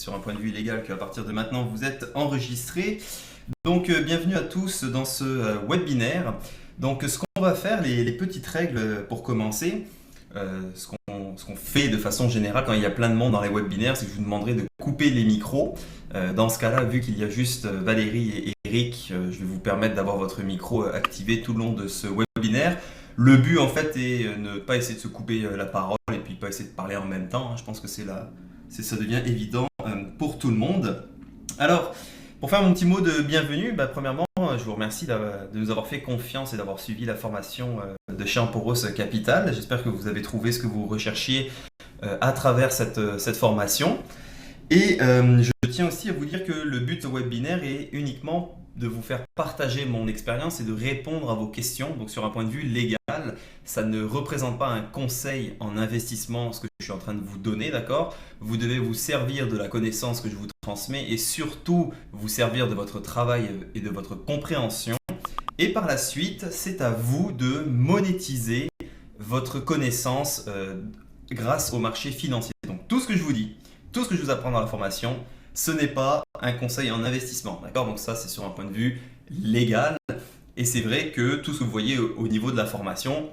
sur un point de vue légal qu'à partir de maintenant vous êtes enregistré. Donc bienvenue à tous dans ce webinaire. Donc ce qu'on va faire, les petites règles pour commencer, ce qu'on fait de façon générale quand il y a plein de monde dans les webinaires, c'est que je vous demanderai de couper les micros. Dans ce cas-là, vu qu'il y a juste Valérie et Eric, je vais vous permettre d'avoir votre micro activé tout le long de ce webinaire. Le but en fait est ne pas essayer de se couper la parole et puis pas essayer de parler en même temps. Je pense que ça devient évident pour tout le monde. Alors, pour faire mon petit mot de bienvenue, premièrement, je vous remercie de nous avoir fait confiance et d'avoir suivi la formation de chez Emporos Capital. J'espère que vous avez trouvé ce que vous recherchiez à travers cette formation. Et je tiens aussi à vous dire que le but au webinaire est uniquement de vous faire partager mon expérience et de répondre à vos questions. Donc sur un point de vue légal, ça ne représente pas un conseil en investissement, ce que je suis en train de vous donner, d'accord ? Vous devez vous servir de la connaissance que je vous transmets et surtout vous servir de votre travail et de votre compréhension. Et par la suite, c'est à vous de monétiser votre connaissance grâce au marché financier. Donc tout ce que je vous dis, tout ce que je vous apprends dans la formation, ce n'est pas un conseil en investissement, d'accord ? Donc ça, c'est sur un point de vue légal. Et c'est vrai que tout ce que vous voyez au niveau de la formation,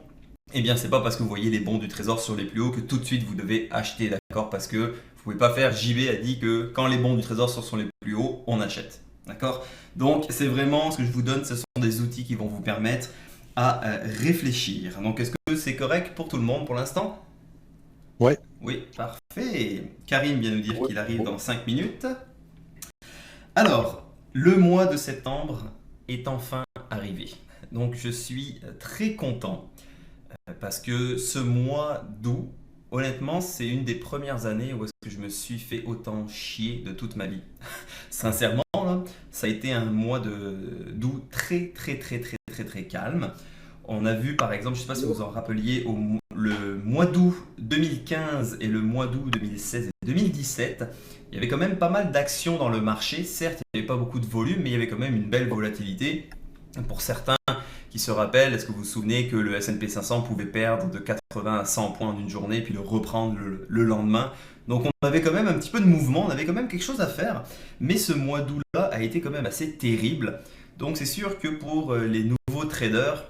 eh bien, c'est pas parce que vous voyez les bons du trésor sur les plus hauts que tout de suite vous devez acheter, d'accord ? Parce que vous pouvez pas faire JB a dit que quand les bons du trésor sont sur les plus hauts, on achète, d'accord ? Donc c'est vraiment ce que je vous donne, ce sont des outils qui vont vous permettre à réfléchir. Donc est-ce que c'est correct pour tout le monde pour l'instant ? Ouais. Oui, parfait. Karim vient nous dire qu'il arrive dans 5 minutes. Alors, le mois de septembre est enfin arrivé. Donc je suis très content parce que ce mois d'août, honnêtement, c'est une des premières années où est-ce que je me suis fait autant chier de toute ma vie. Sincèrement, là, ça a été un mois d'août très calme. On a vu par exemple, je ne sais pas si vous vous en rappeliez, le mois d'août 2015 et le mois d'août 2016 et 2017, il y avait quand même pas mal d'actions dans le marché. Certes, il n'y avait pas beaucoup de volume, mais il y avait quand même une belle volatilité. Pour certains qui se rappellent, est-ce que vous vous souvenez que le S&P 500 pouvait perdre de 80 à 100 points d'une journée puis le reprendre le lendemain ? Donc on avait quand même un petit peu de mouvement, on avait quand même quelque chose à faire. Mais ce mois d'août-là a été quand même assez terrible. Donc c'est sûr que pour les nouveaux traders,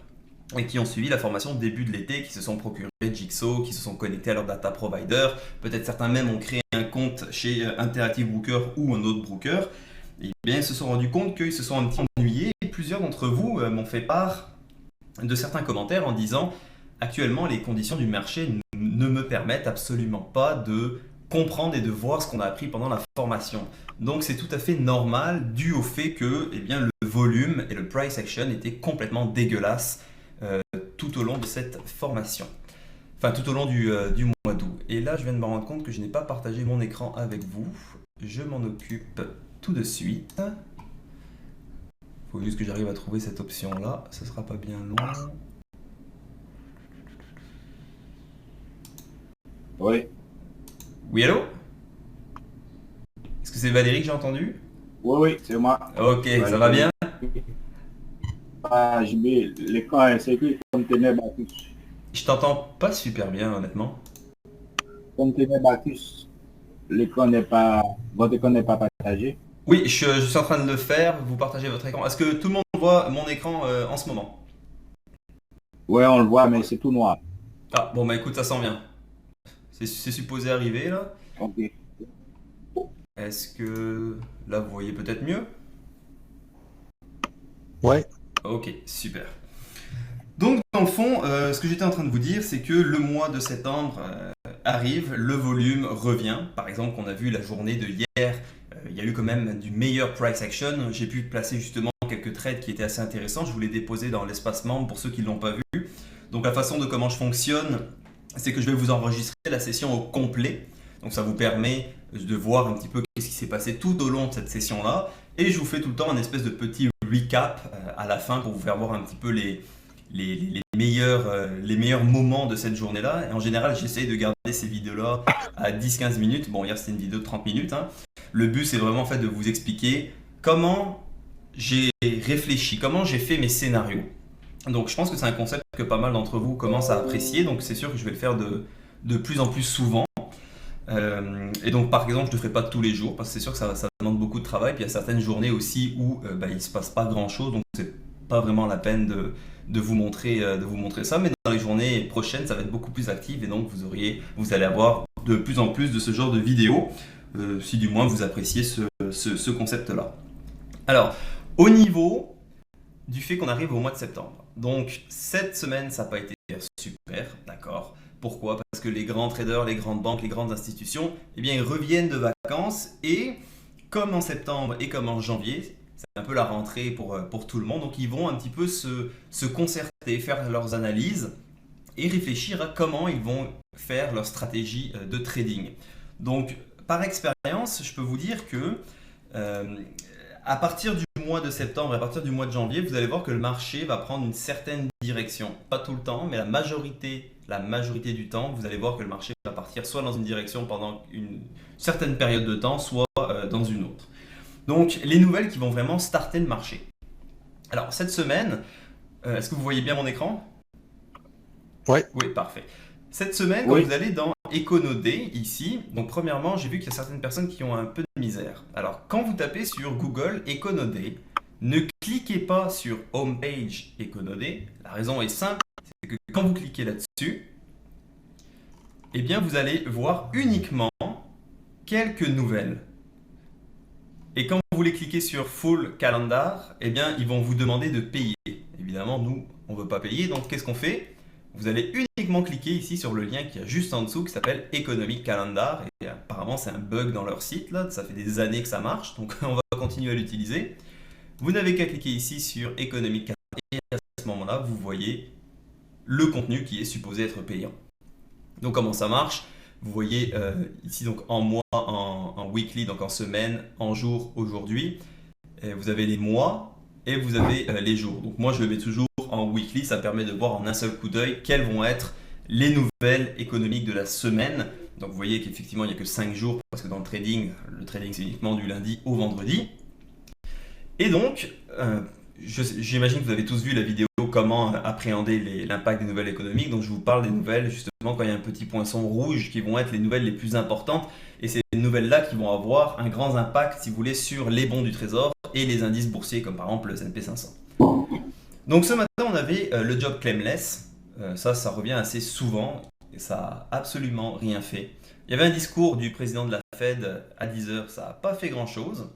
et qui ont suivi la formation début de l'été, qui se sont procurés Jigsaw, qui se sont connectés à leur data provider. Peut-être certains même ont créé un compte chez Interactive Brokers ou un autre broker. Et bien, ils se sont rendus compte qu'ils se sont un petit peu ennuyés. Et plusieurs d'entre vous m'ont fait part de certains commentaires en disant « Actuellement, les conditions du marché ne me permettent absolument pas de comprendre et de voir ce qu'on a appris pendant la formation. » Donc c'est tout à fait normal, dû au fait que le volume et le price action étaient complètement dégueulasses tout au long de cette formation. Enfin, tout au long du mois d'août. Et là, je viens de me rendre compte que je n'ai pas partagé mon écran avec vous. Je m'en occupe tout de suite. Il faut juste que j'arrive à trouver cette option-là. Ce sera pas bien long. Oui. Oui, allô ? Est-ce que c'est Valérie que j'ai entendu ? Oui, c'est moi. Ok, ça va bien ? L'écran est sécurisé contenait Bacchus. Je t'entends pas super bien, honnêtement. Contenait Bacchus. Votre écran n'est pas partagé. Oui, je suis en train de le faire. Vous partagez votre écran. Est-ce que tout le monde voit mon écran en ce moment ? Oui, on le voit, mais c'est tout noir. Ah, bon, écoute, ça sent bien. C'est supposé arriver, là. Ok. Est-ce que là, vous voyez peut-être mieux ? Ouais. Ok, super. Donc, dans le fond, ce que j'étais en train de vous dire, c'est que le mois de septembre arrive, le volume revient. Par exemple, on a vu la journée de hier, il y a eu quand même du meilleur price action. J'ai pu placer justement quelques trades qui étaient assez intéressants. Je vous les déposer dans l'espace membre pour ceux qui ne l'ont pas vu. Donc, la façon de comment je fonctionne, c'est que je vais vous enregistrer la session au complet. Donc, ça vous permet de voir un petit peu ce qui s'est passé tout au long de cette session-là. Et je vous fais tout le temps un espèce de petit recap à la fin pour vous faire voir un petit peu les meilleurs moments de cette journée-là. Et en général, j'essaye de garder ces vidéos-là à 10-15 minutes. Bon, hier, c'était une vidéo de 30 minutes. Le but, c'est vraiment en fait de vous expliquer comment j'ai réfléchi, comment j'ai fait mes scénarios. Donc, je pense que c'est un concept que pas mal d'entre vous commencent à apprécier. Donc, c'est sûr que je vais le faire de plus en plus souvent. Et donc, par exemple, je ne le ferai pas tous les jours parce que c'est sûr que ça demande beaucoup de travail. Puis il y a certaines journées aussi où il ne se passe pas grand-chose, donc c'est pas vraiment la peine de vous montrer ça. Mais dans les journées prochaines, ça va être beaucoup plus actif et donc vous allez avoir de plus en plus de ce genre de vidéos, si du moins vous appréciez ce concept-là. Alors, au niveau du fait qu'on arrive au mois de septembre. Donc, cette semaine, ça n'a pas été super, d'accord. Pourquoi? Parce que les grands traders, les grandes banques, les grandes institutions, eh bien, ils reviennent de vacances et comme en septembre et comme en janvier, c'est un peu la rentrée pour tout le monde, donc ils vont un petit peu se concerter, faire leurs analyses et réfléchir à comment ils vont faire leur stratégie de trading. Donc, par expérience, je peux vous dire que euh, à partir du mois de septembre et à partir du mois de janvier, vous allez voir que le marché va prendre une certaine direction. Pas tout le temps, mais la majorité du temps, vous allez voir que le marché va partir soit dans une direction pendant une certaine période de temps, soit dans une autre. Donc, les nouvelles qui vont vraiment starter le marché. Alors, cette semaine, est-ce que vous voyez bien mon écran? Ouais. Oui, parfait. Cette semaine, quand Oui. vous allez dans EconoDay, ici, donc premièrement, j'ai vu qu'il y a certaines personnes qui ont un peu de misère. Alors, quand vous tapez sur Google EconoDay, ne cliquez pas sur Homepage EconoDay. La raison est simple, c'est que quand vous cliquez là-dessus, eh bien, vous allez voir uniquement quelques nouvelles. Et quand vous voulez cliquer sur Full Calendar, eh bien, ils vont vous demander de payer. Évidemment, nous, on ne veut pas payer, donc qu'est-ce qu'on fait? Vous allez uniquement cliquer ici sur le lien qui est juste en dessous qui s'appelle Economic Calendar. Et apparemment, c'est un bug dans leur site, là. Ça fait des années que ça marche, donc on va continuer à l'utiliser. Vous n'avez qu'à cliquer ici sur Economic Calendar et à ce moment-là, vous voyez le contenu qui est supposé être payant. Donc comment ça marche? Vous voyez ici donc en mois, en weekly, donc en semaine, en jour, aujourd'hui. Et vous avez les mois et vous avez les jours. Donc moi je le mets toujours en weekly, ça permet de voir en un seul coup d'œil quelles vont être les nouvelles économiques de la semaine. Donc vous voyez qu'effectivement il n'y a que 5 jours parce que dans le trading c'est uniquement du lundi au vendredi. Et donc, j'imagine que vous avez tous vu la vidéo comment appréhender l'impact des nouvelles économiques. Donc je vous parle des nouvelles justement quand il y a un petit poinçon rouge qui vont être les nouvelles les plus importantes. Et c'est ces nouvelles-là qui vont avoir un grand impact, si vous voulez, sur les bons du trésor et les indices boursiers comme par exemple le S&P 500. Donc ce matin, on avait le job claimless. Ça revient assez souvent et ça n'a absolument rien fait. Il y avait un discours du président de la Fed à 10h, ça n'a pas fait grand-chose.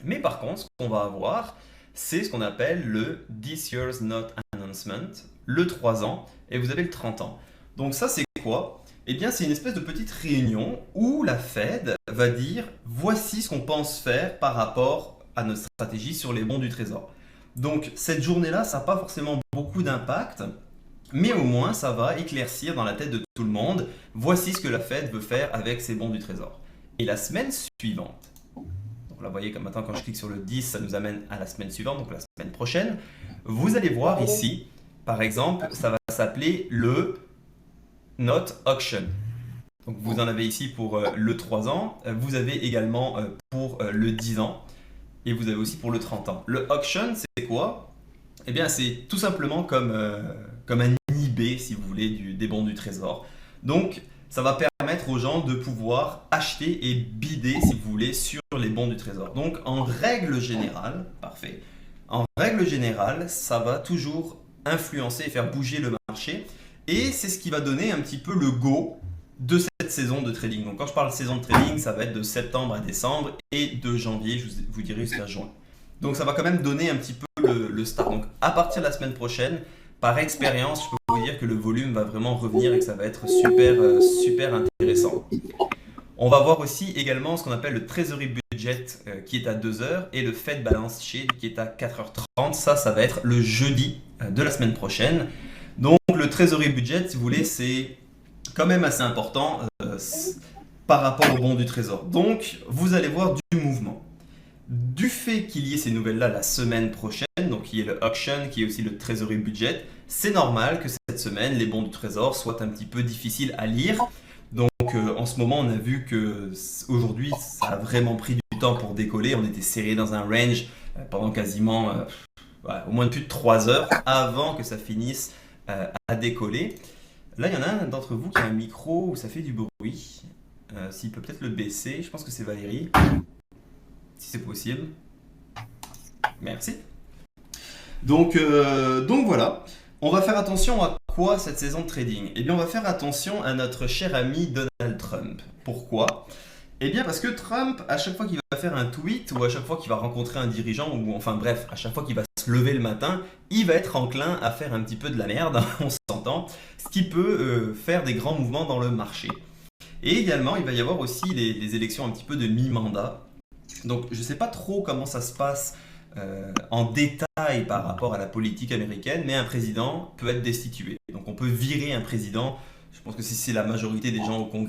Mais par contre, ce qu'on va avoir, c'est ce qu'on appelle le This Year's Note Announcement, le 3 ans, et vous avez le 30 ans. Donc ça, c'est quoi? Eh bien, c'est une espèce de petite réunion où la Fed va dire voici ce qu'on pense faire par rapport à notre stratégie sur les bons du trésor. Donc cette journée-là, ça n'a pas forcément beaucoup d'impact, mais au moins ça va éclaircir dans la tête de tout le monde voici ce que la Fed veut faire avec ses bons du trésor. Et la semaine suivante, donc là vous voyez comme maintenant quand je clique sur le 10, ça nous amène à la semaine suivante, donc la semaine prochaine, vous allez voir ici, par exemple, ça va s'appeler le Note Auction. Donc vous en avez ici pour le 3 ans, vous avez également pour le 10 ans, et vous avez aussi pour le 30 ans. Le auction, c'est quoi? Eh bien, c'est tout simplement comme un eBay, si vous voulez, des bons du trésor. Donc, ça va permettre aux gens de pouvoir acheter et bider, si vous voulez, sur les bons du trésor. Donc, en règle générale, parfait. En règle générale, ça va toujours influencer et faire bouger le marché. Et c'est ce qui va donner un petit peu le go de cette saison de trading. Donc quand je parle de saison de trading, ça va être de septembre à décembre et de janvier, je vous dirai jusqu'à juin. Donc ça va quand même donner un petit peu le start. Donc à partir de la semaine prochaine, par expérience, je peux vous dire que le volume va vraiment revenir et que ça va être super intéressant. On va voir aussi également ce qu'on appelle le Treasury Budget qui est à 2h et le Fed Balance Sheet qui est à 4h30. Ça va être le jeudi de la semaine prochaine. Donc le Treasury Budget, si vous voulez, c'est quand même assez important par rapport au bon du trésor. Donc, vous allez voir du mouvement. Du fait qu'il y ait ces nouvelles-là la semaine prochaine, donc il y ait le auction, qui est aussi le treasury budget, c'est normal que cette semaine, les bons du trésor soient un petit peu difficiles à lire. Donc, en ce moment, on a vu que aujourd'hui, ça a vraiment pris du temps pour décoller. On était serré dans un range pendant quasiment au moins plus de 3 heures avant que ça finisse à décoller. Là, il y en a un d'entre vous qui a un micro où ça fait du bruit. S'il peut peut-être le baisser, je pense que c'est Valérie, si c'est possible. Merci. Donc voilà, on va faire attention à quoi cette saison de trading? Eh bien, on va faire attention à notre cher ami Donald Trump. Pourquoi? Eh bien, parce que Trump, à chaque fois qu'il va faire un tweet ou à chaque fois qu'il va rencontrer un dirigeant ou enfin bref, à chaque fois qu'il va se lever le matin, il va être enclin à faire un petit peu de la merde, on s'entend, ce qui peut faire des grands mouvements dans le marché. Et également, il va y avoir aussi les élections un petit peu de mi-mandat. Donc, je ne sais pas trop comment ça se passe en détail par rapport à la politique américaine, mais un président peut être destitué. Donc, on peut virer un président. Je pense que si c'est la majorité des gens au Congrès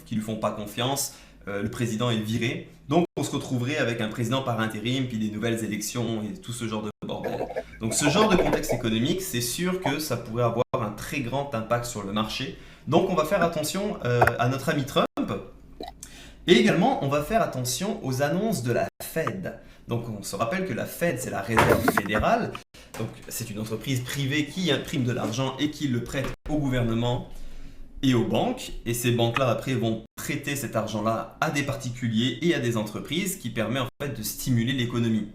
qui lui font pas confiance, le président est viré. Donc, on se retrouverait avec un président par intérim, puis des nouvelles élections et tout ce genre de bordel. Donc, ce genre de contexte économique, c'est sûr que ça pourrait avoir un très grand impact sur le marché. Donc, on va faire attention à notre ami Trump. Et également, on va faire attention aux annonces de la Fed. Donc, on se rappelle que la Fed, c'est la Réserve fédérale. Donc, c'est une entreprise privée qui imprime de l'argent et qui le prête au gouvernement et aux banques. Et ces banques-là, après, vont prêter cet argent-là à des particuliers et à des entreprises qui permet en fait de stimuler l'économie.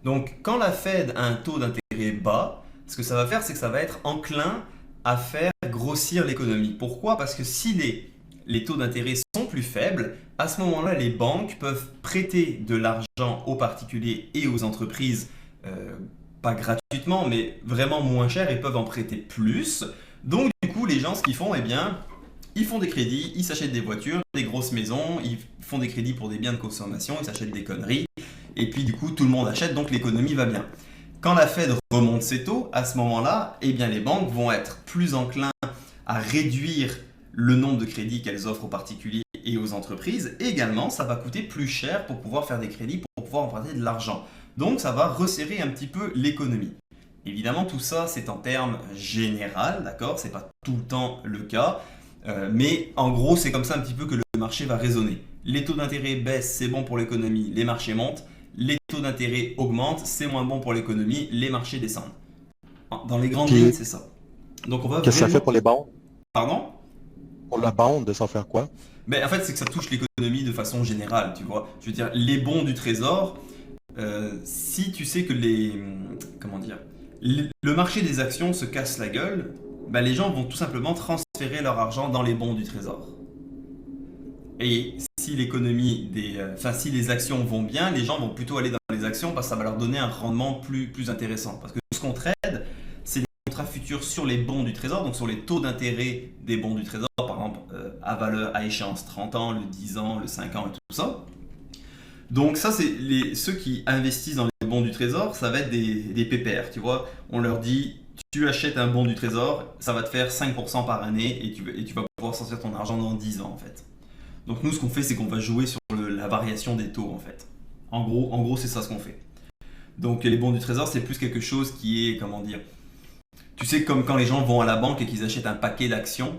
Donc, quand la Fed a un taux d'intérêt bas, ce que ça va faire, c'est que ça va être enclin à faire grossir l'économie. Pourquoi? Parce que si les taux d'intérêt sont plus faibles, à ce moment-là, les banques peuvent prêter de l'argent aux particuliers et aux entreprises, pas gratuitement, mais vraiment moins cher, et peuvent en prêter plus. Donc du coup, les gens, ce qu'ils font, eh bien, ils font des crédits, ils s'achètent des voitures, des grosses maisons, ils font des crédits pour des biens de consommation, ils s'achètent des conneries, et puis du coup, tout le monde achète, donc l'économie va bien. Quand la Fed remonte ses taux, à ce moment-là, eh bien, les banques vont être plus enclins à réduire le nombre de crédits qu'elles offrent aux particuliers et aux entreprises. Et également, ça va coûter plus cher pour pouvoir faire des crédits, pour pouvoir emprunter de l'argent. Donc, ça va resserrer un petit peu l'économie. Évidemment, tout ça, c'est en termes général, d'accord? C'est pas tout le temps le cas. Mais en gros, c'est comme ça un petit peu que le marché va raisonner. Les taux d'intérêt baissent, c'est bon pour l'économie, les marchés montent. Les taux d'intérêt augmentent, c'est moins bon pour l'économie, les marchés descendent. Dans les grandes lignes, c'est ça. Donc on va Qu'est-ce que ça vraiment... fait pour les bandes? Pardon? Pour la bande, de s'en faire quoi? Mais en fait, c'est que ça touche l'économie de façon générale, tu vois. Je veux dire, les bons du trésor, si tu sais que comment dire, le marché des actions se casse la gueule, bah, les gens vont tout simplement transférer leur argent dans les bons du trésor. Et si l'économie si les actions vont bien, les gens vont plutôt aller dans les actions parce que ça va leur donner un rendement plus intéressant. Parce que ce qu'on trade, c'est les contrats futurs sur les bons du trésor, donc sur les taux d'intérêt des bons du trésor, par exemple à échéance 30 ans, le 10 ans, le 5 ans et tout ça. Donc ça, c'est ceux qui investissent dans les bons du trésor, ça va être des PPR, tu vois. On leur dit, tu achètes un bon du trésor, ça va te faire 5% par année et tu vas pouvoir sortir ton argent dans 10 ans en fait. Donc nous, ce qu'on fait, c'est qu'on va jouer sur la variation des taux en fait. En gros, c'est ça ce qu'on fait. Donc les bons du trésor, c'est plus quelque chose qui est, comment dire, tu sais, comme quand les gens vont à la banque et qu'ils achètent un paquet d'actions,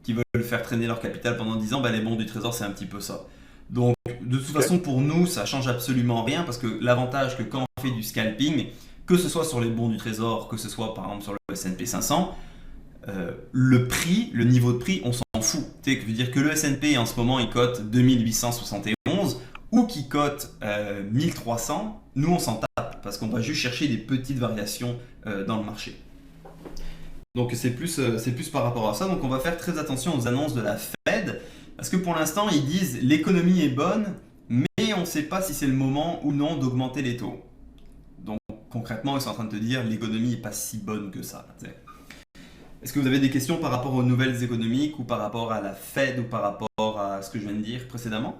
qui veulent faire traîner leur capital pendant 10 ans, bah, les bons du trésor, c'est un petit peu ça. Donc de toute façon, pour nous, ça change absolument rien parce que l'avantage que quand on fait du scalping, que ce soit sur les bons du trésor, que ce soit par exemple sur le S&P 500, le niveau de prix, on s'en fout. Tu sais, je veux dire que le S&P en ce moment, il cote 2871 ou qu'il cote 1300, nous on s'en tape parce qu'on va juste chercher des petites variations dans le marché. Donc c'est plus par rapport à ça. Donc on va faire très attention aux annonces de la Fed parce que pour l'instant, ils disent l'économie est bonne, mais on ne sait pas si c'est le moment ou non d'augmenter les taux. Donc concrètement, ils sont en train de te dire l'économie n'est pas si bonne que ça. T'sais. Est-ce que vous avez des questions par rapport aux nouvelles économiques ou par rapport à la Fed ou par rapport à ce que je viens de dire précédemment?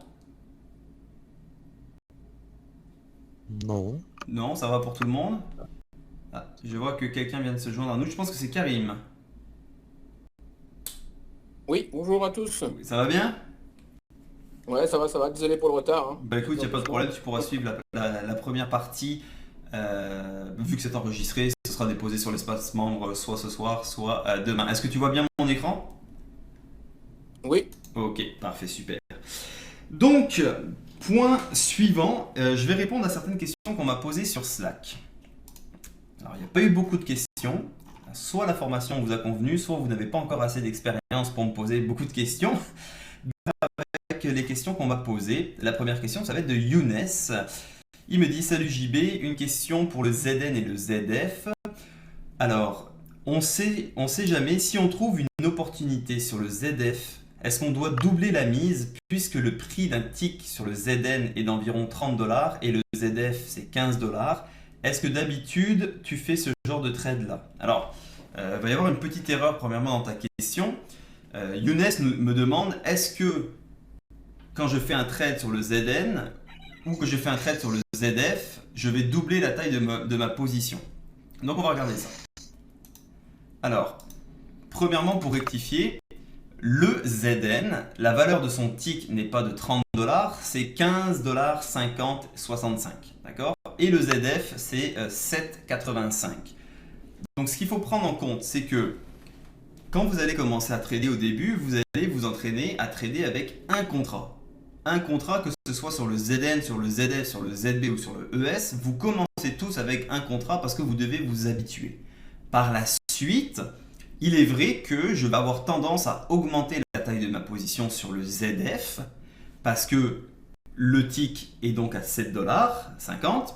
Non. Non, ça va pour tout le monde? Ah, je vois que quelqu'un vient de se joindre à nous. Je pense que c'est Karim. Oui, bonjour à tous. Ça va bien? Ouais, ça va, désolé pour le retard. Hein. Bah écoute, il n'y a pas de problème, tu pourras suivre la première partie. Vu que c'est enregistré, ce sera déposé sur l'espace membre soit ce soir, soit demain. Est-ce que tu vois bien mon écran? Oui. Ok, parfait, super. Donc, point suivant, je vais répondre à certaines questions qu'on m'a posées sur Slack. Alors, il n'y a pas eu beaucoup de questions. Soit la formation vous a convenu, soit vous n'avez pas encore assez d'expérience pour me poser beaucoup de questions. Avec avec les questions qu'on m'a posées. La première question, ça va être de Younes. Il me dit: salut JB, une question pour le ZN et le ZF. Alors, on sait jamais si on trouve une opportunité sur le ZF. Est-ce qu'on doit doubler la mise puisque le prix d'un tick sur le ZN est d'environ 30 $ et le ZF c'est 15 $? Est-ce que d'habitude tu fais ce genre de trade là? Alors, il va y avoir une petite erreur premièrement dans ta question. Younes me demande: est-ce que quand je fais un trade sur le ZN ou que je fais un trade sur le ZF, je vais doubler la taille de ma position? Donc on va regarder ça. Alors, premièrement, pour rectifier, le ZN, la valeur de son tick n'est pas de 30 $, c'est 15 $, 50, 65. D'accord? Et le ZF, c'est 7,85. Donc ce qu'il faut prendre en compte, c'est que quand vous allez commencer à trader au début, vous allez vous entraîner à trader avec un contrat. Un contrat, que ce soit sur le ZN, sur le ZF, sur le ZB ou sur le ES, vous commencez tous avec un contrat parce que vous devez vous habituer. Par la suite, il est vrai que je vais avoir tendance à augmenter la taille de ma position sur le ZF parce que le tick est donc à 7 $ 50.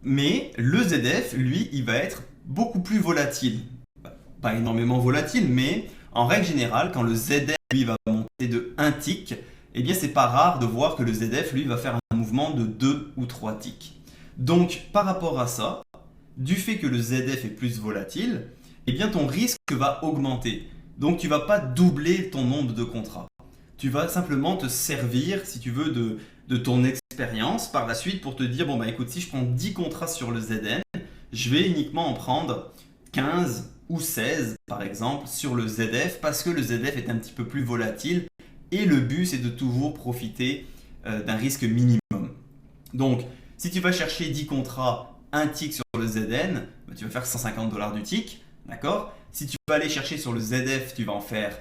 Mais le ZF, lui, il va être beaucoup plus volatile. Pas énormément volatile, mais en règle générale, quand le ZF, lui, va monter de 1 tick, eh bien, c'est pas rare de voir que le ZF, lui, va faire un mouvement de 2 ou 3 ticks. Donc, par rapport à ça, du fait que le ZF est plus volatile, eh bien, ton risque va augmenter. Donc, tu ne vas pas doubler ton nombre de contrats. Tu vas simplement te servir, si tu veux, de ton expérience par la suite pour te dire: bon, bah écoute, si je prends 10 contrats sur le ZN, je vais uniquement en prendre 15 ou 16, par exemple, sur le ZF parce que le ZF est un petit peu plus volatile et le but, c'est de toujours profiter d'un risque minimum. Donc, si tu vas chercher 10 contrats, un tick sur le ZN, bah, tu vas faire 150 $ du tick, d'accord? Si tu vas aller chercher sur le ZF, tu vas en faire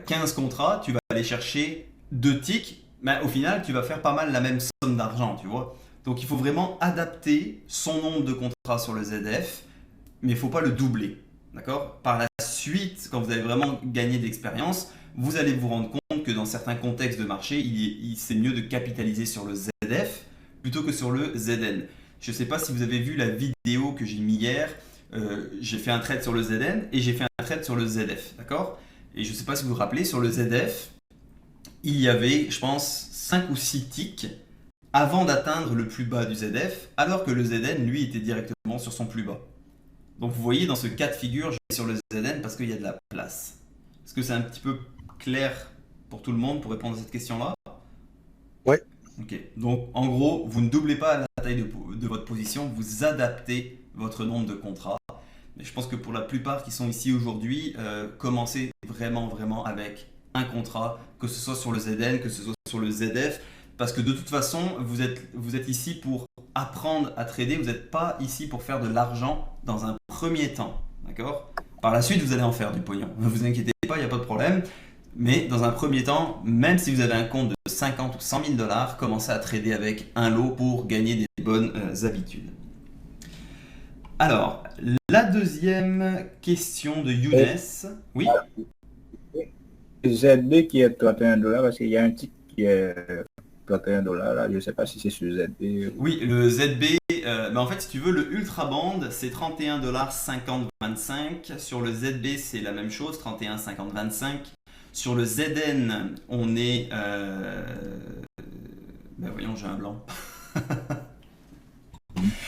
15 contrats, tu vas aller chercher 2 ticks, mais au final, tu vas faire pas mal la même somme d'argent, tu vois. Donc, il faut vraiment adapter son nombre de contrats sur le ZF, mais il ne faut pas le doubler, d'accord? Par la suite, quand vous allez vraiment gagner d'expérience, vous allez vous rendre compte que dans certains contextes de marché, c'est mieux de capitaliser sur le ZF plutôt que sur le ZN. Je ne sais pas si vous avez vu la vidéo que j'ai mis hier. J'ai fait un trade sur le ZN et j'ai fait un trade sur le ZF, d'accord? Et je ne sais pas si vous vous rappelez, sur le ZF, il y avait, je pense, 5 ou 6 ticks avant d'atteindre le plus bas du ZF, alors que le ZN, lui, était directement sur son plus bas. Donc vous voyez, dans ce cas de figure, je vais sur le ZN parce qu'il y a de la place. Est-ce que c'est un petit peu clair pour tout le monde pour répondre à cette question-là? Ouais. Ok. Donc en gros, vous ne doublez pas la taille de votre position, vous adaptez votre nombre de contrats. Mais je pense que pour la plupart qui sont ici aujourd'hui, commencez vraiment avec un contrat, que ce soit sur le ZN, que ce soit sur le ZF, parce que de toute façon, vous êtes ici pour apprendre à trader, vous n'êtes pas ici pour faire de l'argent dans un premier temps, d'accord? Par la suite, vous allez en faire du pognon, ne vous inquiétez pas, il n'y a pas de problème. Mais dans un premier temps, même si vous avez un compte de 50 ou 100 000 $, commencez à trader avec un lot pour gagner des bonnes habitudes. Alors, la deuxième question de Younes. Oui? ZB qui est 31 $, parce qu'il y a un titre qui est 31 $, là, je ne sais pas si c'est sur ZB. Oui, le ZB, en fait, si tu veux, le Ultra Band, c'est 31 $ 50 25. Sur le ZB, c'est la même chose, 31 50 25. Sur le ZN, on est... voyons, j'ai un blanc.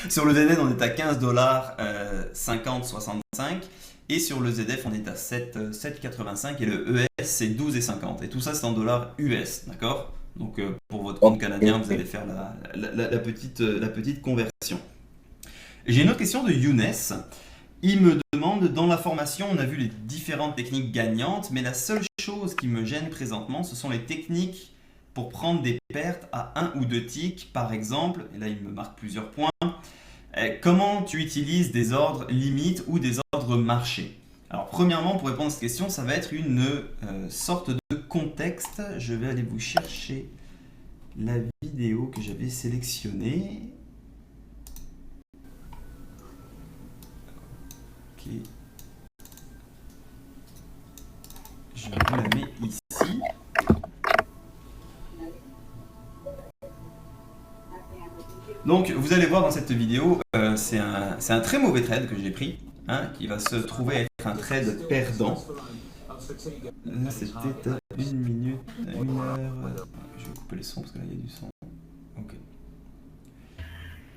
Sur le ZN, on est à 15 $ 50 65. Et sur le ZF, on est à 7,85 et le ES, c'est 12,50. Et tout ça, c'est en dollars US, d'accord? Donc, pour votre compte canadien, vous allez faire la petite conversion. J'ai une autre question de Younes. Il me demande, dans la formation, on a vu les différentes techniques gagnantes, mais la seule chose qui me gêne présentement, ce sont les techniques pour prendre des pertes à 1 ou 2 ticks, par exemple. Et là, il me marque plusieurs points. Comment tu utilises des ordres limites ou des ordres marchés? Alors, premièrement, pour répondre à cette question, ça va être une sorte de contexte. Je vais aller vous chercher la vidéo que j'avais sélectionnée. Ok. Je vous la mets ici. Donc vous allez voir dans cette vidéo, c'est un très mauvais trade que j'ai pris, hein, qui va se trouver être un trade perdant. Là c'était à 1 minute, à 1 heure. Je vais couper le son parce que là il y a du son. Ok.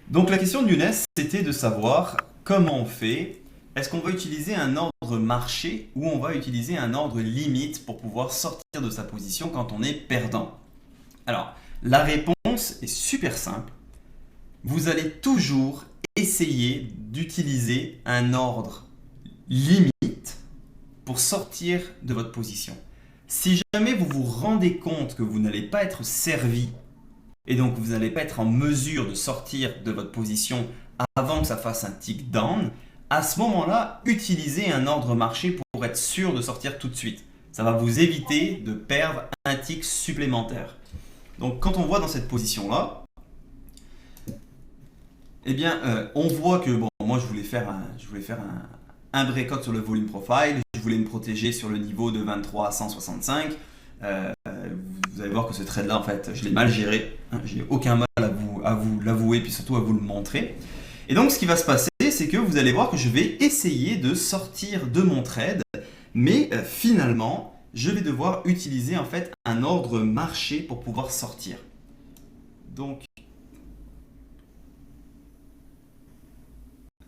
Donc la question de Younes, c'était de savoir comment on fait. Est-ce qu'on va utiliser un ordre marché ou on va utiliser un ordre limite pour pouvoir sortir de sa position quand on est perdant? Alors, la réponse est super simple. Vous allez toujours essayer d'utiliser un ordre limite pour sortir de votre position. Si jamais vous vous rendez compte que vous n'allez pas être servi et donc vous n'allez pas être en mesure de sortir de votre position avant que ça fasse un tick down, à ce moment-là, utilisez un ordre marché pour être sûr de sortir tout de suite. Ça va vous éviter de perdre un tick supplémentaire. Donc quand on voit dans cette position-là, eh bien, on voit que, bon, moi je voulais faire un breakout sur le volume profile, je voulais me protéger sur le niveau de 23 à 165. Vous allez voir que ce trade-là, en fait, je l'ai mal géré. Hein, j'ai aucun mal à vous l'avouer, puis surtout à vous le montrer. Et donc, ce qui va se passer, c'est que vous allez voir que je vais essayer de sortir de mon trade, mais finalement, je vais devoir utiliser en fait un ordre marché pour pouvoir sortir. Donc,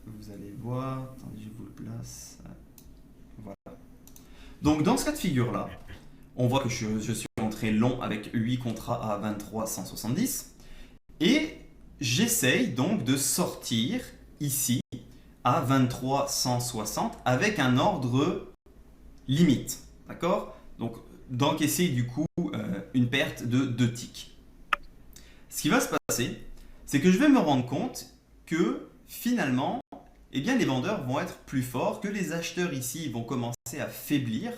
vous allez voir, attendez, je vous le place. Voilà. Donc, dans ce cas de figure-là, on voit que je suis entré long avec 8 contrats à 23,170 et j'essaye donc de sortir ici à 23,160 avec un ordre limite, d'accord? Donc d'encaisser du coup une perte de 2 ticks. Ce qui va se passer, c'est que je vais me rendre compte que finalement, eh bien, les vendeurs vont être plus forts, que les acheteurs ici vont commencer à faiblir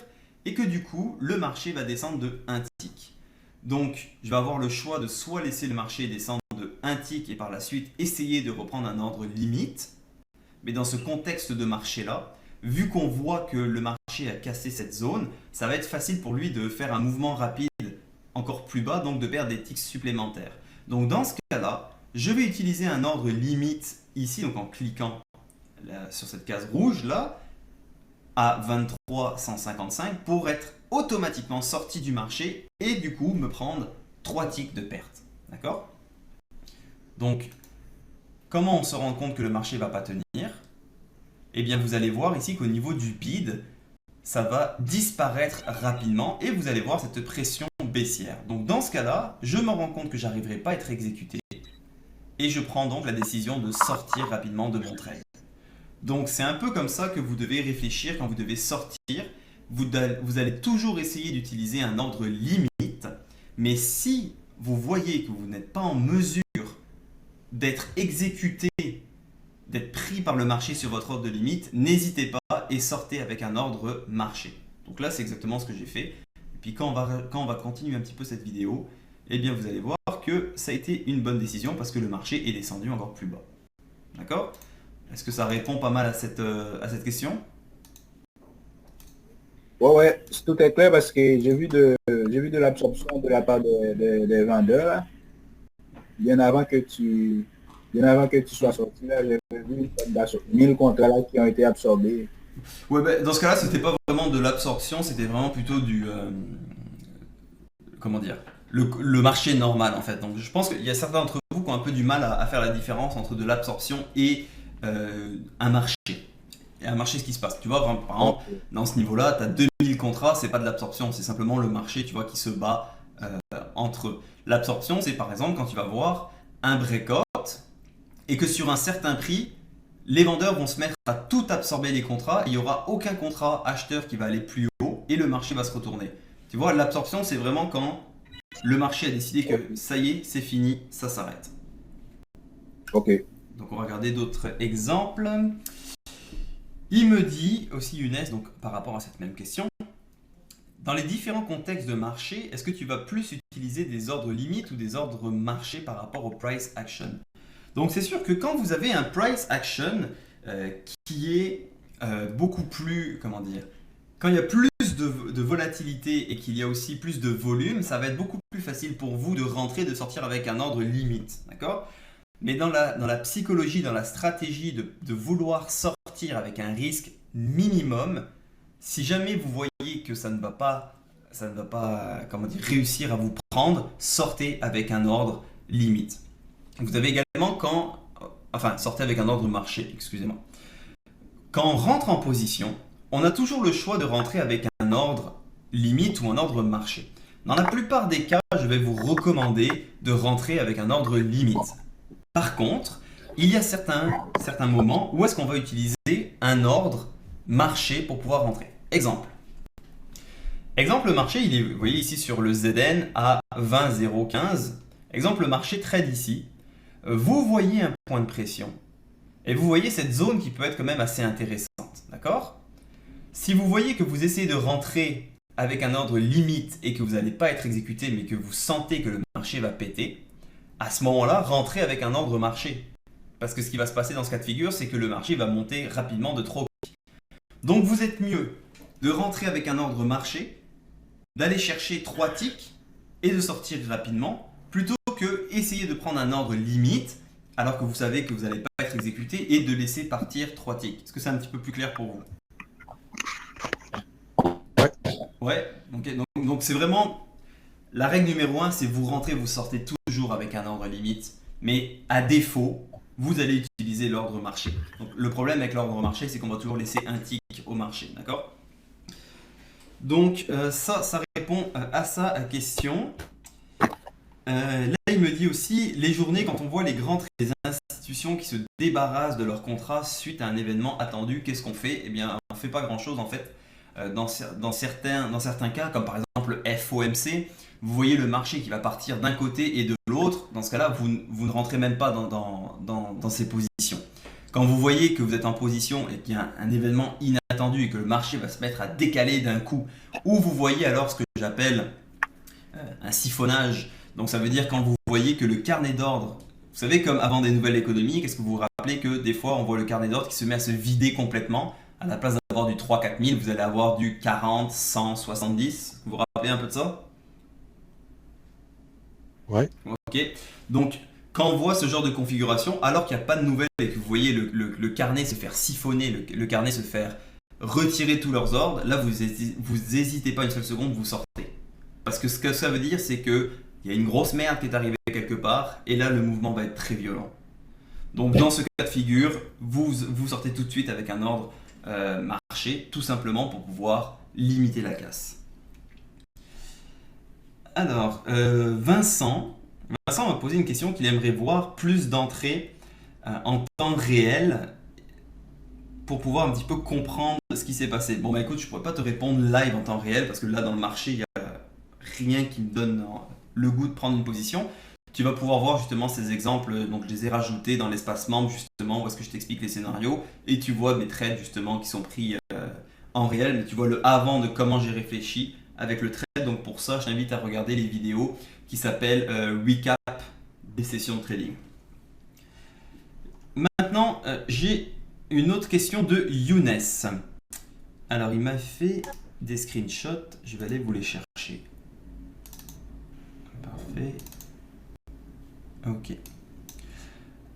et que du coup, le marché va descendre de 1 tick. Donc, je vais avoir le choix de soit laisser le marché descendre de 1 tick et par la suite essayer de reprendre un ordre limite. Mais dans ce contexte de marché-là, vu qu'on voit que le marché a cassé cette zone, ça va être facile pour lui de faire un mouvement rapide encore plus bas, donc de perdre des ticks supplémentaires. Donc dans ce cas-là, je vais utiliser un ordre limite ici, donc en cliquant là, sur cette case rouge là, à 23,155 pour être automatiquement sorti du marché et du coup me prendre 3 ticks de perte. D'accord? Donc, comment on se rend compte que le marché ne va pas tenir? Eh bien, vous allez voir ici qu'au niveau du bid, ça va disparaître rapidement et vous allez voir cette pression baissière. Donc, dans ce cas-là, je me rends compte que je n'arriverai pas à être exécuté et je prends donc la décision de sortir rapidement de mon trade. Donc, c'est un peu comme ça que vous devez réfléchir quand vous devez sortir. Vous allez toujours essayer d'utiliser un ordre limite, mais si vous voyez que vous n'êtes pas en mesure d'être exécuté, d'être pris par le marché sur votre ordre de limite, n'hésitez pas et sortez avec un ordre marché. Donc là, c'est exactement ce que j'ai fait. Et puis quand on va continuer un petit peu cette vidéo, eh bien vous allez voir que ça a été une bonne décision parce que le marché est descendu encore plus bas. D'accord? Est-ce que ça répond pas mal à cette question? Ouais, tout est clair parce que j'ai vu de l'absorption de la part des vendeurs, là. Bien avant que tu sois sorti, là, j'ai vu 1000 contrats là, qui ont été absorbés. Ouais, ben, dans ce cas-là, c'était pas vraiment de l'absorption, c'était vraiment plutôt du... comment dire? Le marché normal en fait. Donc je pense qu'il y a certains d'entre vous qui ont un peu du mal à faire la différence entre de l'absorption et un marché. Et un marché, ce qui se passe. Tu vois, par exemple, dans ce niveau-là, tu as 2000 contrats, c'est pas de l'absorption, c'est simplement le marché, tu vois, qui se bat entre eux. L'absorption, c'est par exemple quand tu vas voir un breakout et que sur un certain prix, les vendeurs vont se mettre à tout absorber les contrats, il n'y aura aucun contrat acheteur qui va aller plus haut et le marché va se retourner. Tu vois, l'absorption, c'est vraiment quand le marché a décidé que ça y est, c'est fini, ça s'arrête. Ok. Donc on va regarder d'autres exemples. Il me dit aussi Younes, donc par rapport à cette même question, dans les différents contextes de marché, est-ce que tu vas plus utiliser des ordres limites ou des ordres marché par rapport au price action? Donc c'est sûr que quand vous avez un price action qui est beaucoup plus, comment dire, quand il y a plus de volatilité et qu'il y a aussi plus de volume, ça va être beaucoup plus facile pour vous de rentrer, de sortir avec un ordre limite, d'accord? Mais dans la psychologie, dans la stratégie de vouloir sortir avec un risque minimum, si jamais vous voyez que ça ne va pas, comment dire, réussir à vous prendre, sortez avec un ordre limite. Vous avez également sortez avec un ordre marché, excusez-moi. Quand on rentre en position, on a toujours le choix de rentrer avec un ordre limite ou un ordre marché. Dans la plupart des cas, je vais vous recommander de rentrer avec un ordre limite. Par contre, il y a certains moments où est-ce qu'on va utiliser un ordre marché pour pouvoir rentrer. Exemple, le marché, vous voyez ici sur le ZN à 20,015. Exemple, le marché trade ici. Vous voyez un point de pression et vous voyez cette zone qui peut être quand même assez intéressante. D'accord ? Si vous voyez que vous essayez de rentrer avec un ordre limite et que vous n'allez pas être exécuté mais que vous sentez que le marché va péter, à ce moment-là, rentrez avec un ordre marché. Parce que ce qui va se passer dans ce cas de figure, c'est que le marché va monter rapidement de 3 clics. Donc vous êtes mieux de rentrer avec un ordre marché, d'aller chercher 3 ticks et de sortir rapidement, plutôt que essayer de prendre un ordre limite alors que vous savez que vous n'allez pas être exécuté et de laisser partir 3 ticks. Est-ce que c'est un petit peu plus clair pour vous ? Ouais, ok. Donc c'est vraiment la règle numéro 1, c'est vous rentrez, vous sortez toujours avec un ordre limite, mais à défaut, vous allez utiliser l'ordre marché. Donc le problème avec l'ordre marché, c'est qu'on va toujours laisser un tick au marché, d'accord ? Donc ça répond à sa question. Là, il me dit aussi, les journées, quand on voit les grandes institutions qui se débarrassent de leur contrat suite à un événement attendu, qu'est-ce qu'on fait ? Eh bien, on ne fait pas grand-chose en fait. Dans certains cas, comme par exemple le FOMC, vous voyez le marché qui va partir d'un côté et de l'autre. Dans ce cas-là, vous ne rentrez même pas dans ces positions. Quand vous voyez que vous êtes en position et qu'il y a un événement inattendu et que le marché va se mettre à décaler d'un coup, ou vous voyez alors ce que j'appelle un siphonnage. Donc ça veut dire quand vous voyez que le carnet d'ordre, vous savez comme avant des nouvelles économies, qu'est-ce que vous vous rappelez que des fois on voit le carnet d'ordre qui se met à se vider complètement. À la place d'avoir du 3-4 000, vous allez avoir du 40, 100, 70. Vous vous rappelez un peu de ça ? Ouais. Ok. Donc, quand on voit ce genre de configuration, alors qu'il n'y a pas de nouvelles et que vous voyez le carnet se faire siphonner, le carnet se faire retirer tous leurs ordres, là, vous n'hésitez pas une seule seconde, vous sortez. Parce que ce que ça veut dire, c'est qu'il y a une grosse merde qui est arrivée quelque part, et là, le mouvement va être très violent. Donc, dans ce cas de figure, vous sortez tout de suite avec un ordre marché, tout simplement pour pouvoir limiter la casse. Alors, Vincent m'a posé une question qu'il aimerait voir plus d'entrées en temps réel pour pouvoir un petit peu comprendre ce qui s'est passé. Bon, bah écoute, je ne pourrais pas te répondre live en temps réel parce que là, dans le marché, il n'y a rien qui me donne le goût de prendre une position. Tu vas pouvoir voir justement ces exemples, donc je les ai rajoutés dans l'espace membre justement où est-ce que je t'explique les scénarios et tu vois mes trades justement qui sont pris en réel, mais tu vois le avant de comment j'ai réfléchi avec le trade. Donc pour ça, je t'invite à regarder les vidéos qui s'appellent Recap des sessions de trading. Maintenant, j'ai une autre question de Younes. Alors il m'a fait des screenshots, je vais aller vous les chercher. Parfait. Ok.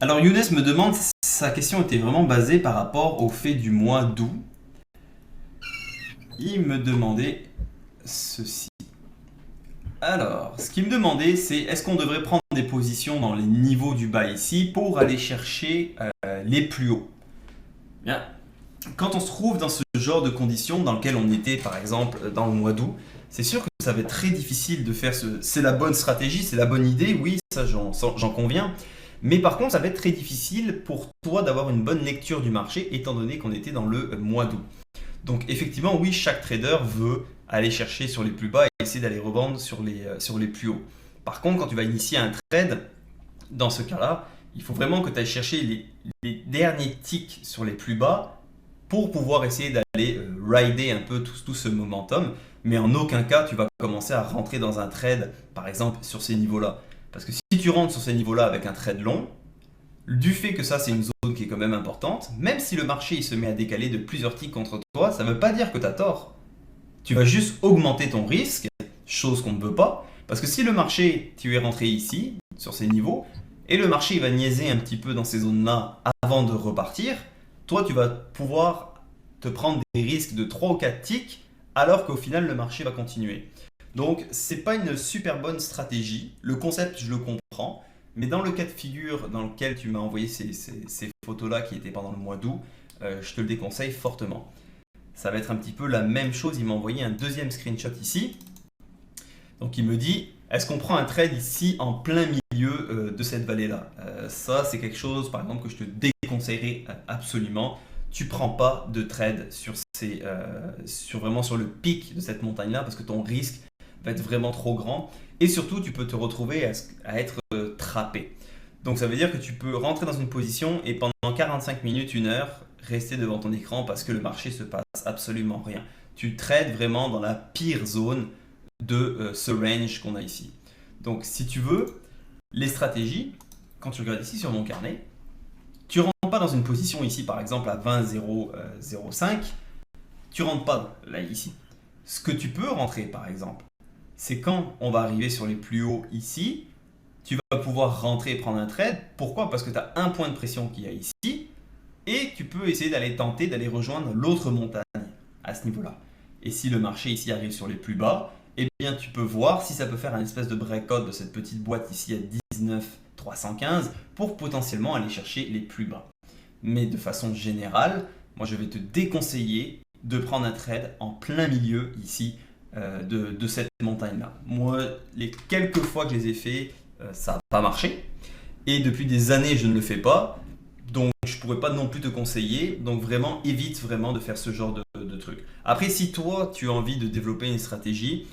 Alors Younes me demande, sa question était vraiment basée par rapport au fait du mois d'août. Il me demandait ceci. Alors, ce qu'il me demandait, c'est est-ce qu'on devrait prendre des positions dans les niveaux du bas ici pour aller chercher les plus hauts. Bien. Quand on se trouve dans ce genre de conditions dans lequel on était par exemple dans le mois d'août, c'est sûr que ça va être très difficile de faire c'est la bonne stratégie, c'est la bonne idée, oui, ça j'en conviens. Mais par contre, ça va être très difficile pour toi d'avoir une bonne lecture du marché étant donné qu'on était dans le mois d'août. Donc effectivement, oui, chaque trader veut aller chercher sur les plus bas et essayer d'aller revendre sur les plus hauts. Par contre, quand tu vas initier un trade, dans ce cas-là, il faut vraiment que tu ailles chercher les derniers ticks sur les plus bas pour pouvoir essayer d'aller rider un peu tout ce momentum. Mais en aucun cas, tu vas commencer à rentrer dans un trade, par exemple, sur ces niveaux-là. Parce que si tu rentres sur ces niveaux-là avec un trade long, du fait que ça, c'est une zone qui est quand même importante, même si le marché il se met à décaler de plusieurs ticks contre toi, ça ne veut pas dire que tu as tort. Tu vas juste augmenter ton risque, chose qu'on ne veut pas. Parce que si le marché, tu es rentré ici, sur ces niveaux, et le marché il va niaiser un petit peu dans ces zones-là avant de repartir, toi tu vas pouvoir te prendre des risques de 3 ou 4 ticks alors qu'au final le marché va continuer. Donc c'est pas une super bonne stratégie, le concept je le comprends, mais dans le cas de figure dans lequel tu m'as envoyé ces photos-là qui étaient pendant le mois d'août, je te le déconseille fortement. Ça va être un petit peu la même chose, il m'a envoyé un deuxième screenshot ici. Donc il me dit, est-ce qu'on prend un trade ici en plein milieu de cette vallée-là? Ça c'est quelque chose par exemple que je te déconseillerais absolument. Tu prends pas de trade vraiment sur le pic de cette montagne-là parce que ton risque va être vraiment trop grand et surtout tu peux te retrouver à être trappé. Donc ça veut dire que tu peux rentrer dans une position et pendant 45 minutes, 1 heure, rester devant ton écran parce que le marché se passe absolument rien. Tu trades vraiment dans la pire zone de ce range qu'on a ici. Donc si tu veux, les stratégies, quand tu regardes ici sur mon carnet, tu rentres pas dans une position ici par exemple à 20,005, tu rentres pas là ici. Ce que tu peux rentrer par exemple, c'est quand on va arriver sur les plus hauts ici, tu vas pouvoir rentrer et prendre un trade. Pourquoi? Parce que tu as un point de pression qu'il y a ici et tu peux essayer d'aller rejoindre l'autre montagne à ce niveau-là. Et si le marché ici arrive sur les plus bas, eh bien tu peux voir si ça peut faire un espèce de breakout de cette petite boîte ici à 19,315 pour potentiellement aller chercher les plus bas. Mais de façon générale, moi je vais te déconseiller de prendre un trade en plein milieu ici de cette montagne-là. Moi, les quelques fois que je les ai fait, ça n'a pas marché. Et depuis des années, je ne le fais pas. Donc, je ne pourrais pas non plus te conseiller. Donc, vraiment, évite vraiment de faire ce genre de truc. Après, si toi, tu as envie de développer une stratégie,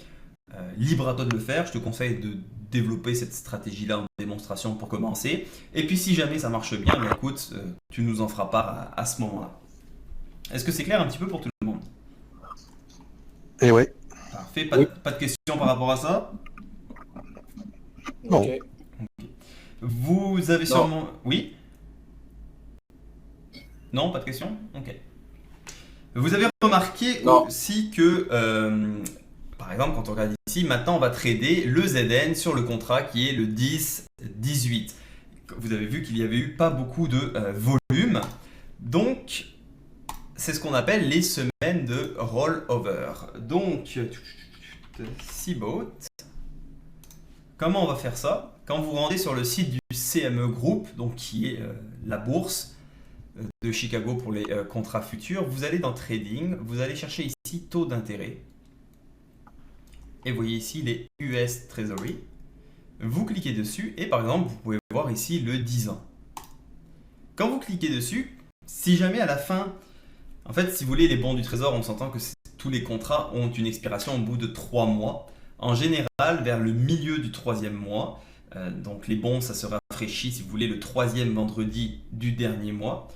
libre à toi de le faire. Je te conseille de développer cette stratégie-là en démonstration pour commencer. Et puis, si jamais ça marche bien, ben, écoute, tu nous en feras part à ce moment-là. Est-ce que c'est clair un petit peu pour tout le monde? Eh oui. Parfait. Oui. Pas de questions par rapport à ça? Non. Ok. Vous avez sûrement... Oui? Non, pas de questions? Ok. Vous avez remarqué Non. aussi que, par exemple, quand on regarde ici, maintenant on va trader le ZN sur le contrat qui est le 10-18. Vous avez vu qu'il y avait eu pas beaucoup de volume. Donc, c'est ce qu'on appelle les semaines de rollover. Donc, Seaboat. Comment on va faire ça? Quand vous rendez sur le site du CME Group, donc qui est la bourse de Chicago pour les contrats futurs, vous allez dans Trading, vous allez chercher ici taux d'intérêt. Et vous voyez ici les US Treasury. Vous cliquez dessus et par exemple, vous pouvez voir ici le 10 ans. Quand vous cliquez dessus, si jamais à la fin, en fait, si vous voulez les bons du Trésor, on s'entend que tous les contrats ont une expiration au bout de 3 mois. En général, vers le milieu du 3e mois, donc les bons, ça se rafraîchit si vous voulez le 3e vendredi du dernier mois.